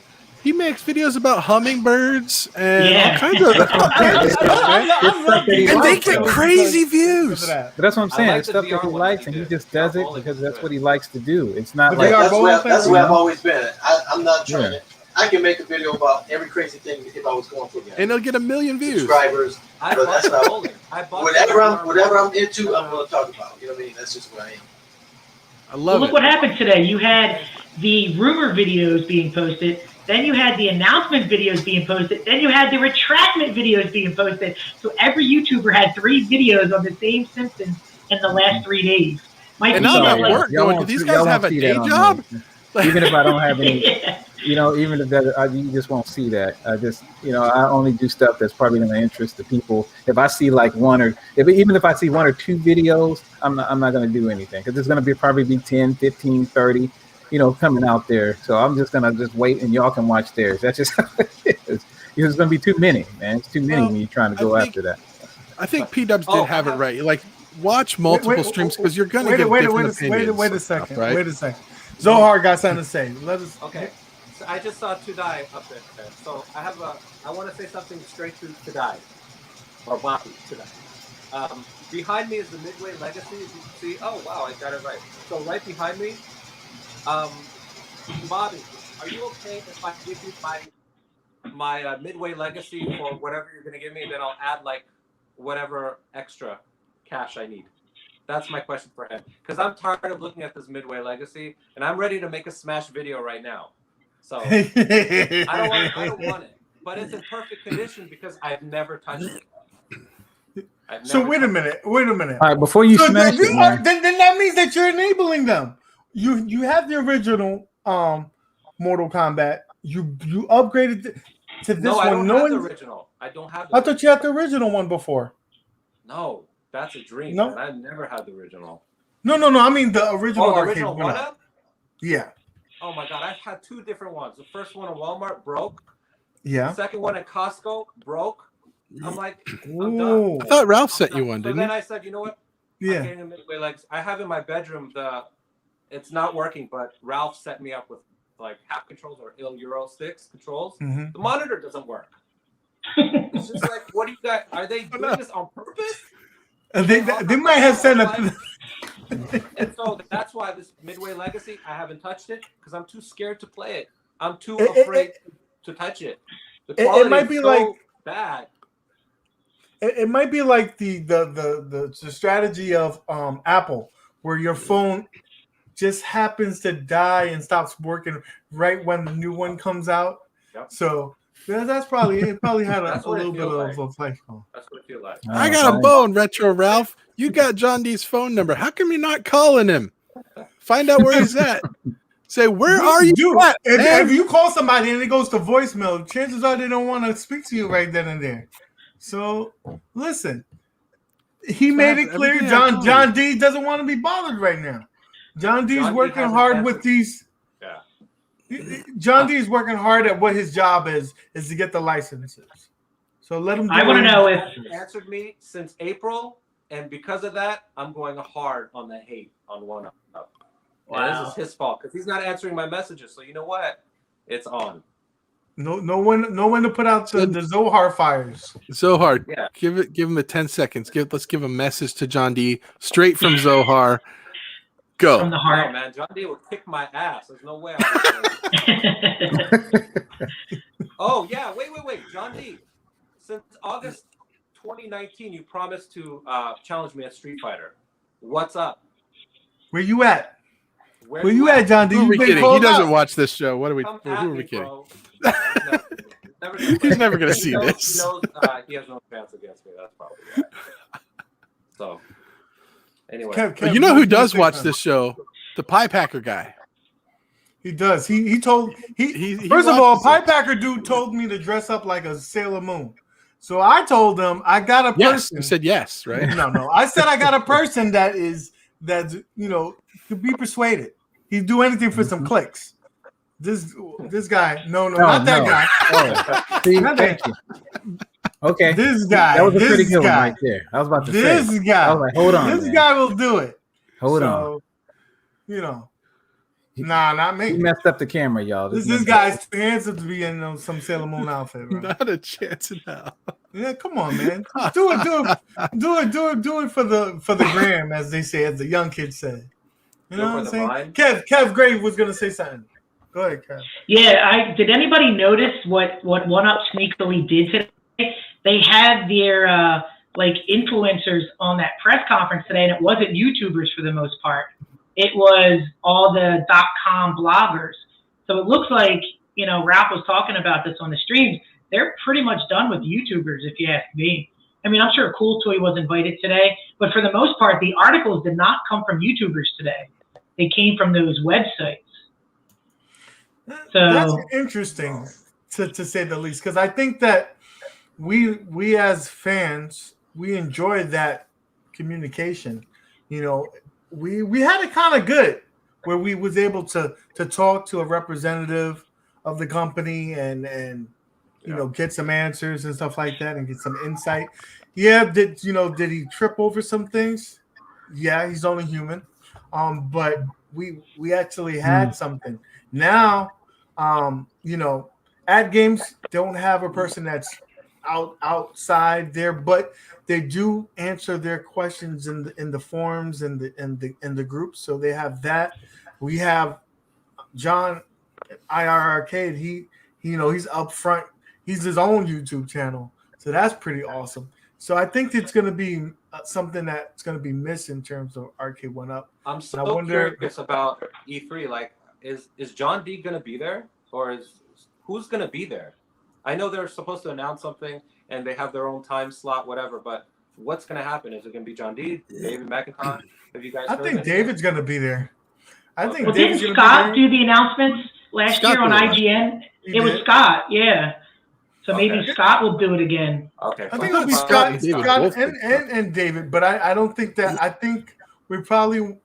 He makes videos about hummingbirds and all kinds of It's stuff that he and they likes, get though. crazy views. But that's what I'm saying. like It's the stuff VR that he one likes, that and he he did. just does it VR because bowling that's is what he good. likes to do. It's not The like VR that's where I've thing, always been. I'm not trying to. I can make a video about every crazy thing if I was going for it. And it'll get 1 million views. Subscribers. I But bought that's not- bowling. I bought Whatever I'm into, I'm going to talk about. You know what I mean? That's just what I am. I Well, love look it. what happened today. You had the rumor videos being posted, then you had the announcement videos being posted, then you had the retractment videos being posted. So every YouTuber had 3 videos on the same Simpsons in the last 3 days. Mike And B now had that like- work Y'all going, do won't these see- guys y'all have won't a see day that on job? there. Even if I don't have any, Yeah. even if that, you just won't see that. I just, I only do stuff that's probably going to interest the people. If I see like even if I see 1 or 2 videos, I'm not going to do anything because there's going to probably be 10, 15, 30, coming out there. So I'm just going to just wait and y'all can watch theirs. That's just how it is. There's going to be too many, man. It's too many when you're trying to go after that. I think P-Dubs did have it right. Like, watch multiple streams because you're going to get different opinions. Wait a and second. stuff, right? Wait a second. Zohar got something to say. Let us. Okay. So I just saw Tudai up there. So I want to say something straight to Tudai. or Bobby today. Behind me is the Midway Legacy. As you can see, oh wow, I got it right. So right behind me, Bobby, are you okay if I give you my Midway Legacy for whatever you're going to give me, and then I'll add like whatever extra cash I need? That's my question for him, because I'm tired of looking at this Midway Legacy, and I'm ready to make a Smash video right now. So I don't want it, but it's in perfect condition because I've never touched it. So wait a minute. All right, before you smash it, man. Then that means that you're enabling them. You have the original Mortal Kombat. You upgraded to this no, one. I don't have the original. I don't have. I thought you had the original one before. No, that's a dream. No, man. I've never had the original. No. I mean the original. Oh, original one-up? Yeah. Oh my god, I've had two different ones. The first one at Walmart broke. Yeah. The second one at Costco broke. I'm like, I'm done. I thought Ralph sent you one, so didn't then he? I said, you know what? Yeah. I'm getting a Midway Legacy. I have in my bedroom it's not working, but Ralph set me up with like half controls or Euro 6 controls. Mm-hmm. The monitor doesn't work. It's just like, what do you got? Are they doing this on purpose? They might have sent a. And so that's why this Midway Legacy, I haven't touched it because I'm too scared to play it. I'm too afraid to touch it. The quality it might be is like bad. It might be like the strategy of Apple, where your phone just happens to die and stops working right when the new one comes out. Yep. So that's probably it. Probably had a little bit like. of a play phone. That's what I feel like. I got a bone, Retro Ralph. You got John D's phone number. How come you're not calling him? Find out where he's at. Say, where are you? Dude, if you call somebody and it goes to voicemail, chances are they don't want to speak to you right then and there. So listen, he made it clear John D doesn't want to be bothered right now. John D's working hard with these. Yeah. John D is working hard at what his job is to get the licenses. So let him. I want to know if he answered me since April, and because of that, I'm going hard on the hate on one-up. Wow. This is his fault because he's not answering my messages. So you know what? It's on. No one to put out the Zohar fires. Zohar, yeah. Give him a 10 seconds. Let's give a message to John D straight from Zohar. Go. From the heart. No, man, John D will kick my ass. There's no way. Oh yeah, wait. John D. Since August 2019, you promised to challenge me at Street Fighter. What's up? Where you at? Where you at, John D? Who are we kidding? He doesn't out. watch this show. Who are we kidding? He's never going to see this. He knows, he has no chance against me. That's probably why. So, anyway. Kev, you know who does watch this show? The Pie Packer guy. He does. He told first of all, Pie Packer dude told me to dress up like a Sailor Moon. So I told him I got a person. You said yes, right? No. I said I got a person that could be persuaded. He'd do anything for some clicks. This guy, no, not that guy. Oh, see, thank you. Okay, this guy. That was a pretty good one right there. I was about to say. This guy. I was like, hold on. This guy will do it. Hold on. Nah, not me. He messed up the camera, y'all. This guy's too handsome to be in some Sailor Moon outfit, bro. Not a chance now. Yeah, come on, man. Do it for the gram, as they say, as the young kids say. You know what I'm saying? Kev Grave was gonna say something. Go ahead, Kev. Yeah, did anybody notice what One Up sneakily did today? They had their influencers on that press conference today, and it wasn't YouTubers for the most part. It was all the .com bloggers. So it looks like, Ralph was talking about this on the streams. They're pretty much done with YouTubers, if you ask me. I mean, I'm sure Cool Toy was invited today, but for the most part, the articles did not come from YouTubers today. They came from those websites. So that's interesting to say the least, because I think that we as fans, we enjoy that communication. We had it kind of good where we was able to talk to a representative of the company and get some answers and stuff like that and get some insight. Yeah, did he trip over some things? Yeah, he's only human. But we actually had something. Now, ad games don't have a person that's outside there, but they do answer their questions in the forums and the groups. So they have that. We have John IR Arcade. He's up front. He's his own YouTube channel. So that's pretty awesome. So I think it's going to be something that's going to be missed in terms of Arcade 1UP. I'm so curious about E3. Like, is John D going to be there, or who's going to be there? I know they're supposed to announce something and they have their own time slot, whatever. But what's going to happen? Is it going to be John D, David McIntyre? Have you guys? I think David's going to be there. Well, didn't Scott do the announcements last year on IGN? It was Scott, yeah. So maybe Scott will do it again. Okay. I think it'll be Scott and David, but I don't think that. I think we probably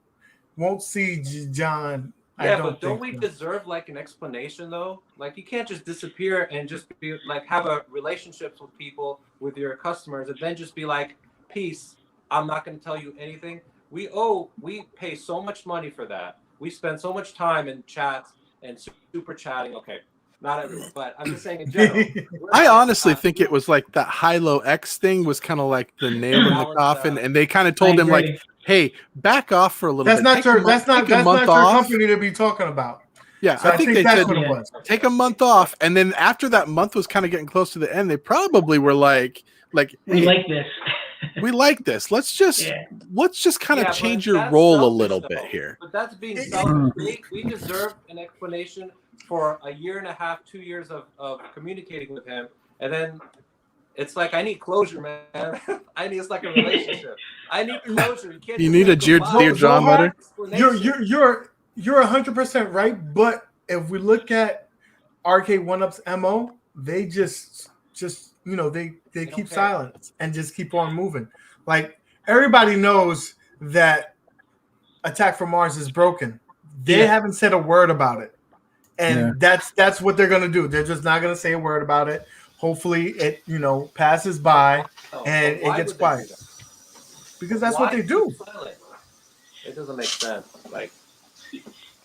won't see John. Yeah, but don't we deserve like an explanation though? Like, you can't just disappear and just be like have a relationships with people, with your customers, and then just be like, peace, I'm not going to tell you anything. We pay so much money for that. We spend so much time in chats and super chatting. Okay, not everyone, but I'm just saying in general. I honestly think it was like that Hilo X thing was kind of like the nail in the coffin, and they kind of told him like, "Hey, back off for a little bit." That's not your company to be talking about. Yeah, so I think that's what it was. Take a month off, and then after that month was kind of getting close to the end, they probably were like, we like this. We like this. Let's just kind of change your role a little bit here. But that's being selfish. We deserve an explanation for a year and a half, 2 years of communicating with him, and then it's like, I need closure, man. It's like a relationship. I need closure. You can't. You need a Dear John letter. You're 100% right, but if we look at Arcade 1UP's MO, they just they keep silent and just keep on moving. Like, everybody knows that Attack from Mars is broken. They haven't said a word about it. And that's what they're gonna do. They're just not gonna say a word about it. Hopefully it passes by and it gets quiet. Because that's what they do. It doesn't make sense. Like,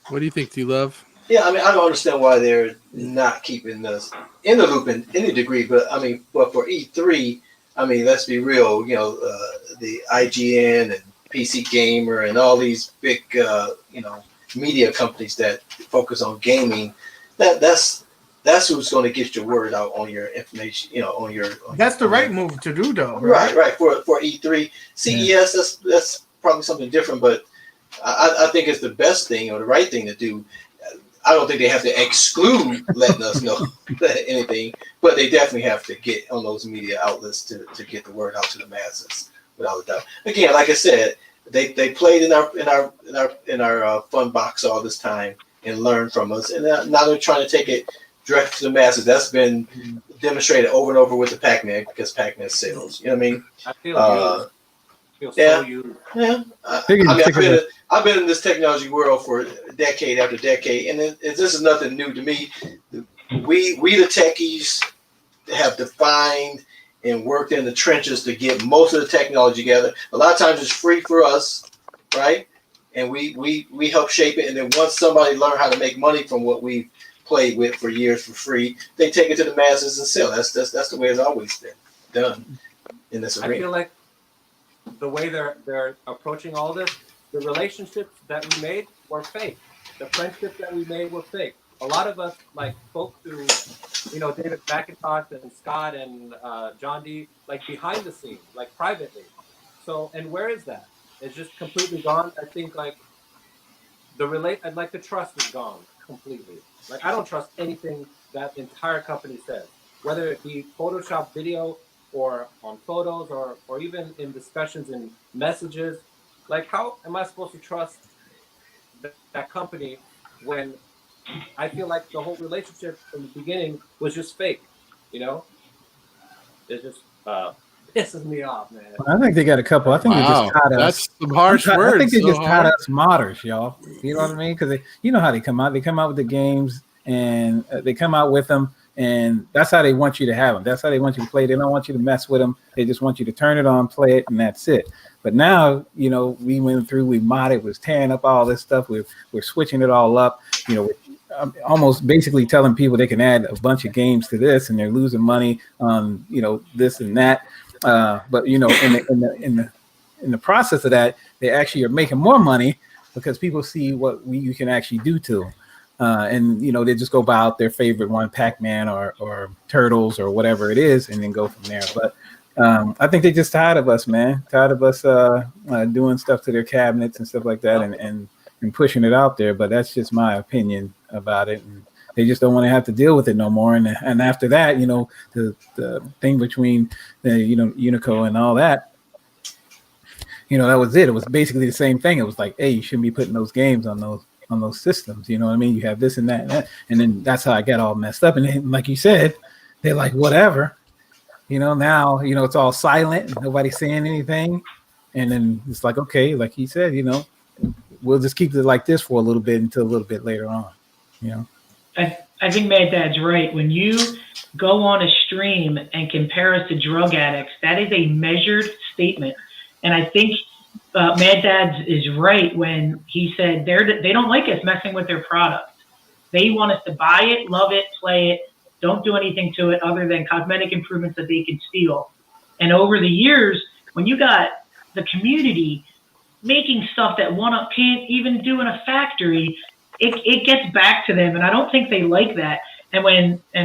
what do you think, D-Love? Yeah, I mean, I don't understand why they're not keeping us in the loop in any degree. But I mean, but for E3, I mean, let's be real. The IGN and PC Gamer and all these big, media companies that focus on gaming. That's who's going to get your word out on your information. That's the right move to do, though. Right. For E3, CES, that's probably something different. But I think it's the best thing or the right thing to do. I don't think they have to exclude letting us know anything, but they definitely have to get on those media outlets to get the word out to the masses, without a doubt. Again, like I said, they played in our fun box all this time and learned from us, and now they're trying to take it direct to the masses. That's been demonstrated over and over with the Pac-Man, because Pac-Man sells. You know what I mean? I feel so used. Yeah. I've been in this technology world for decade after decade, and this is nothing new to me. We the techies have defined and worked in the trenches to get most of the technology together. A lot of times it's free for us, right? And we help shape it. And then once somebody learn how to make money from what we've played with for years for free, they take it to the masses and sell. That's the way it's always been done in this arena. I feel like the way they're approaching all this, the relationships that we made were fake. The friendships that we made were fake. A lot of us spoke to, David McIntyre and Scott and John D, behind the scenes, privately. So, and where is that? It's just completely gone. I think the trust is gone completely. I don't trust anything that the entire company says, whether it be Photoshop video or on photos or even in discussions and messages. How am I supposed to trust that company when I feel like the whole relationship from the beginning was just fake? It just pisses me off, man. I think they got a couple. I think they just caught us. That's some harsh words. I think they just caught us modders, y'all. You know what I mean? Because how they come out. They come out with the games, and they come out with them, and that's how they want you to have them. That's how they want you to play. They don't want you to mess with them. They just want you to turn it on, play it, and that's it. But now, we went through, we modded, was tearing up all this stuff. We're switching it all up. almost basically telling people they can add a bunch of games to this, and they're losing money on this and that. But in the process of that, they actually are making more money because people see what you can actually do to them. And they just go buy out their favorite one, Pac-Man or Turtles or whatever it is, and then go from there. But I think they're just tired of us, man. Tired of us doing stuff to their cabinets and stuff like that, and pushing it out there. But that's just my opinion about it. And they just don't want to have to deal with it no more. And after that, the thing between the Unico and all that, that was it. It was basically the same thing. It was like, hey, you shouldn't be putting those games on those systems. You know what I mean? You have this and that and that. And then that's how I got all messed up. And then, like you said, they're like, whatever. Now, it's all silent. Nobody's saying anything. And then it's like, okay, like he said, we'll just keep it like this for a little bit until a little bit later on. I think Mad Dad's right. When you go on a stream and compare us to drug addicts, that is a measured statement. And I think Mad Dad's is right when he said they don't like us messing with their product. They want us to buy it, love it, play it, don't do anything to it other than cosmetic improvements that they can steal. And over the years, when you got the community making stuff that one-up can't even do in a factory, it gets back to them, and I don't think they like that. And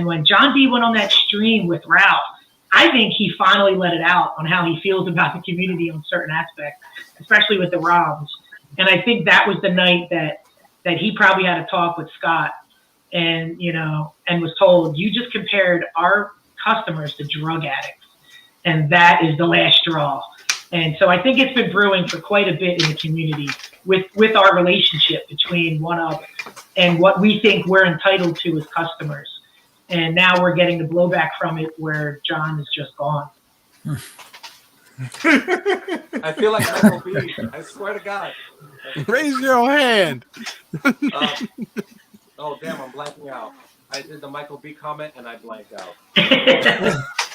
when John D went on that stream with Ralph, I think he finally let it out on how he feels about the community on certain aspects, especially with the ROMs. And I think that was the night that he probably had a talk with Scott and was told, you just compared our customers to drug addicts, and that is the last straw. And so I think it's been brewing for quite a bit in the community with our relationship between one-up and what we think we're entitled to as customers. And now we're getting the blowback from it where John is just gone. I feel like Michael B. I swear to God. Raise your hand. Oh, damn, I'm blanking out. I did the Michael B. comment and I blanked out.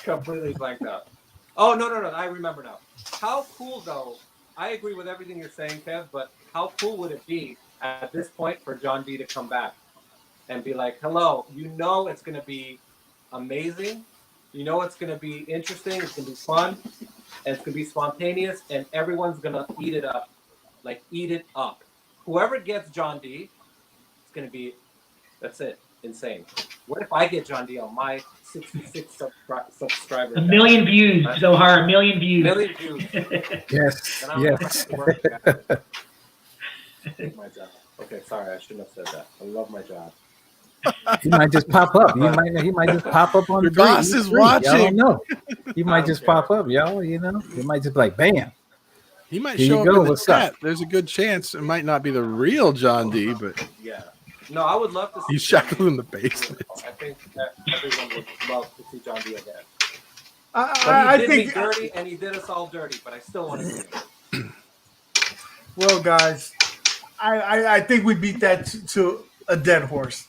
Completely blanked out. Oh, no. I remember now. How cool, though. I agree with everything you're saying, Kev, but how cool would it be at this point for John D to come back and be like, hello, it's going to be amazing. It's going to be interesting. It's going to be fun. And it's going to be spontaneous. And everyone's going to eat it up. Like, eat it up. Whoever gets John D, it's going to be, that's it, insane. What if I get John D on my 66 subscribers? 1 million views, Zohar, 1 million views. 1 million views. Yes. Yes. I hate my job. Okay, sorry, I shouldn't have said that. I love my job. He might just pop up. He might just pop up on Your the boss is watching. Y'all don't know. He might just pop up, y'all. He might just be like, bam. He might Here show you up go, in the what's chat. up? There's a good chance it might not be the real John D, but Yeah. No, I would love to see he's shackled in the basement. I think that everyone would love to see John D again. I But he did think. me dirty, and he did us all dirty, but I still want to see him. Well, guys, I think we beat that to a dead horse.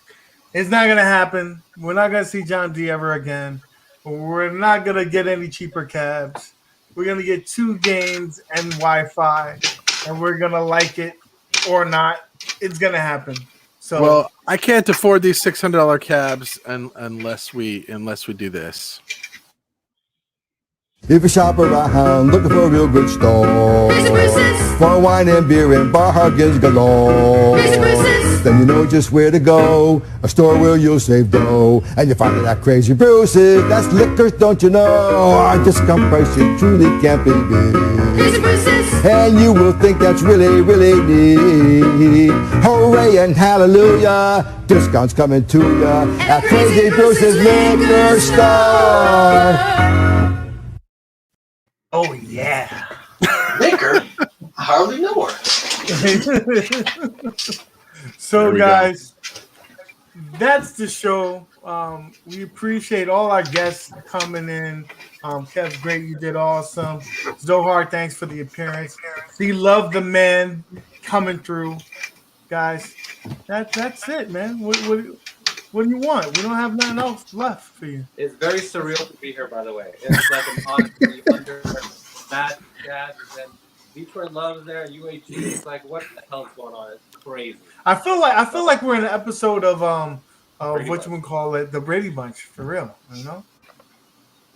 It's not gonna happen. We're not gonna see John D ever again. We're not gonna get any cheaper cabs. We're gonna get 2 games and Wi-Fi, and we're gonna like it or not. It's gonna happen. So, Well, I can't afford these $600 cabs unless we do this. If you shop around looking for a real good store, for wine and beer and bargains galore, then you know just where to go. A store where you'll save dough, and you find it at Crazy Bruce's. That's liquors, don't you know? Discount price you truly can't be beat. And you will think that's really, really neat. Hooray and hallelujah! Discounts coming to ya at Crazy Bruce's Liquor Store. oh yeah. Liquor? I hardly know her. So, There we go. guys, that's the show. We appreciate all our guests coming in. Kev, great, you did awesome. Zohar, thanks for the appearance. We love the man coming through, guys. That's it, man. What do you want? We don't have nothing else left for you. It's very surreal to be here, by the way. It's like an honor to be under Matt, Dad, and then Detroit Love's there, UAG. It's like, what the hell's going on? It's crazy. I feel like we're in an episode of Brady what Bunch. you would call it, the Brady Bunch, for real. You know,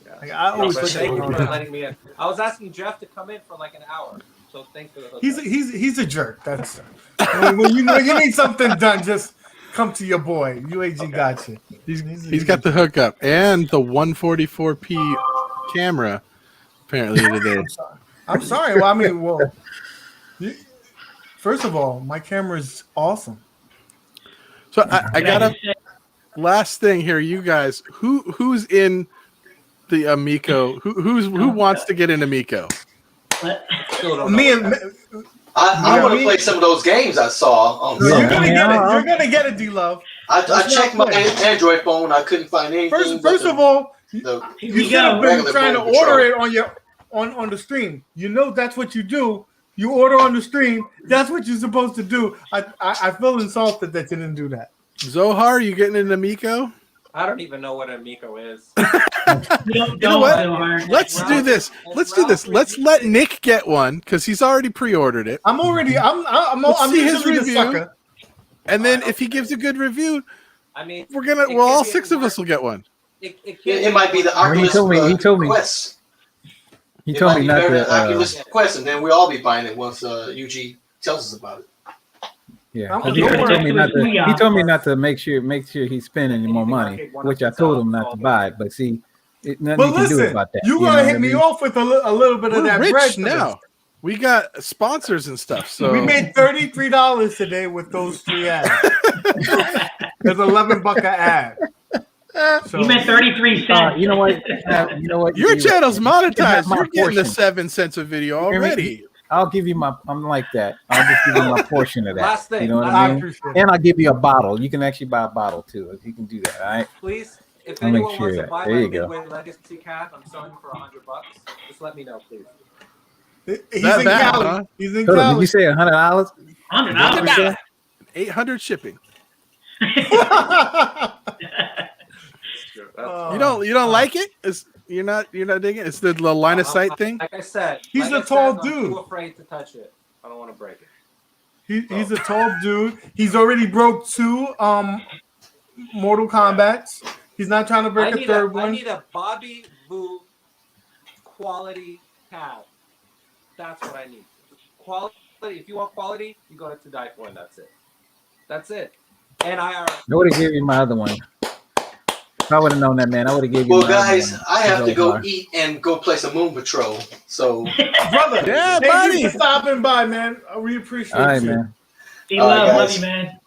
Yeah. like, I always But say, thank you for letting me in. I was asking Jeff to come in for like an hour, so thanks for the hookup. he's a jerk. That's when you need something done, just come to your boy. UAG got you. He's got the hookup and the 144p camera apparently today. I'm sorry. Well, I mean, first of all, my camera is awesome. So I got a last thing here, you guys. Who's in the Amico? Who wants to get in Amico? Still don't know Me what and I want to play some of those games I saw on. you're Yeah. gonna get it. You're gonna get it, D-Love. I checked my Android phone. I couldn't find anything. First of all, the you should have been regular trying to phone order control. it on the stream. You know that's what you do. You order on the stream. That's what you're supposed to do. I feel insulted that you didn't do that. Zohar, you getting in Amico? I don't even know what Amico is. You know what? Zohar. Let's do this. Let's let Nick get one because he's already pre-ordered it. I'm Let's see his usually the review. sucker. And then if he gives a good review, I mean, all 6 of us will get one. It might be the Well, he Oculus told me. Quest. He It told might me be not better than to. Oculus Quest, and then we'll all be buying it once UG tells us about it. Yeah, I'm 'cause gonna he go told me not to. Booyah. He told me not to make sure he's spending any more money, which I told him not to buy it. But see, nothing But you can do listen, about that. you're know gonna what hit I me mean? off with a little bit of We're that rich bread for now. this. We got sponsors and stuff. So We made $33 today with those 3 ads. There's $11 an ad. So, You meant 33 cents. You know what? You know what? your channel's It's not monetized. my You're getting the portion. 7 cents a video hear me? already. I'll give you my. I'm like that. I'll just give you my portion of that. Last thing, You know what I I mean? appreciate it. And I'll give you a bottle. You can actually buy a bottle too. You can do that. All right. please, if I'll make anyone sure wants to that- buy there my you go. Midway Legacy cap, I'm selling for $100. Just let me know, please. He's That in bad, Cali. huh? He's in Hold on, did Cali. you say $100? $100. 800 shipping. Oh. You don't like it? You're not digging it? It's the line of sight thing. Like I said, He's a tall dude. I'm too afraid to touch it. I don't want to break it. He's a tall dude. He's already broke 2 Mortal Kombats. He's not trying to break a third I one. need a Bobby Boo quality cap. That's what I need. Quality. If you want quality, you go to Die For, and that's it. That's it. And I would have given you my other one. If I would have known that, man, I would have given you Well, my other guys, one. I have to go Zohar. eat and go play some Moon Patrol. So, Brother, Yeah, thank buddy. you for stopping by, man. We appreciate All right, you. man. D-Love, guys. love you, man.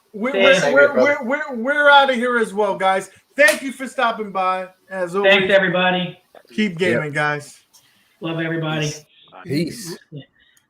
We're out of here as well, guys. Thank you for stopping by. As always, Thanks, everybody. keep gaming, guys. Love everybody. Peace. Yeah.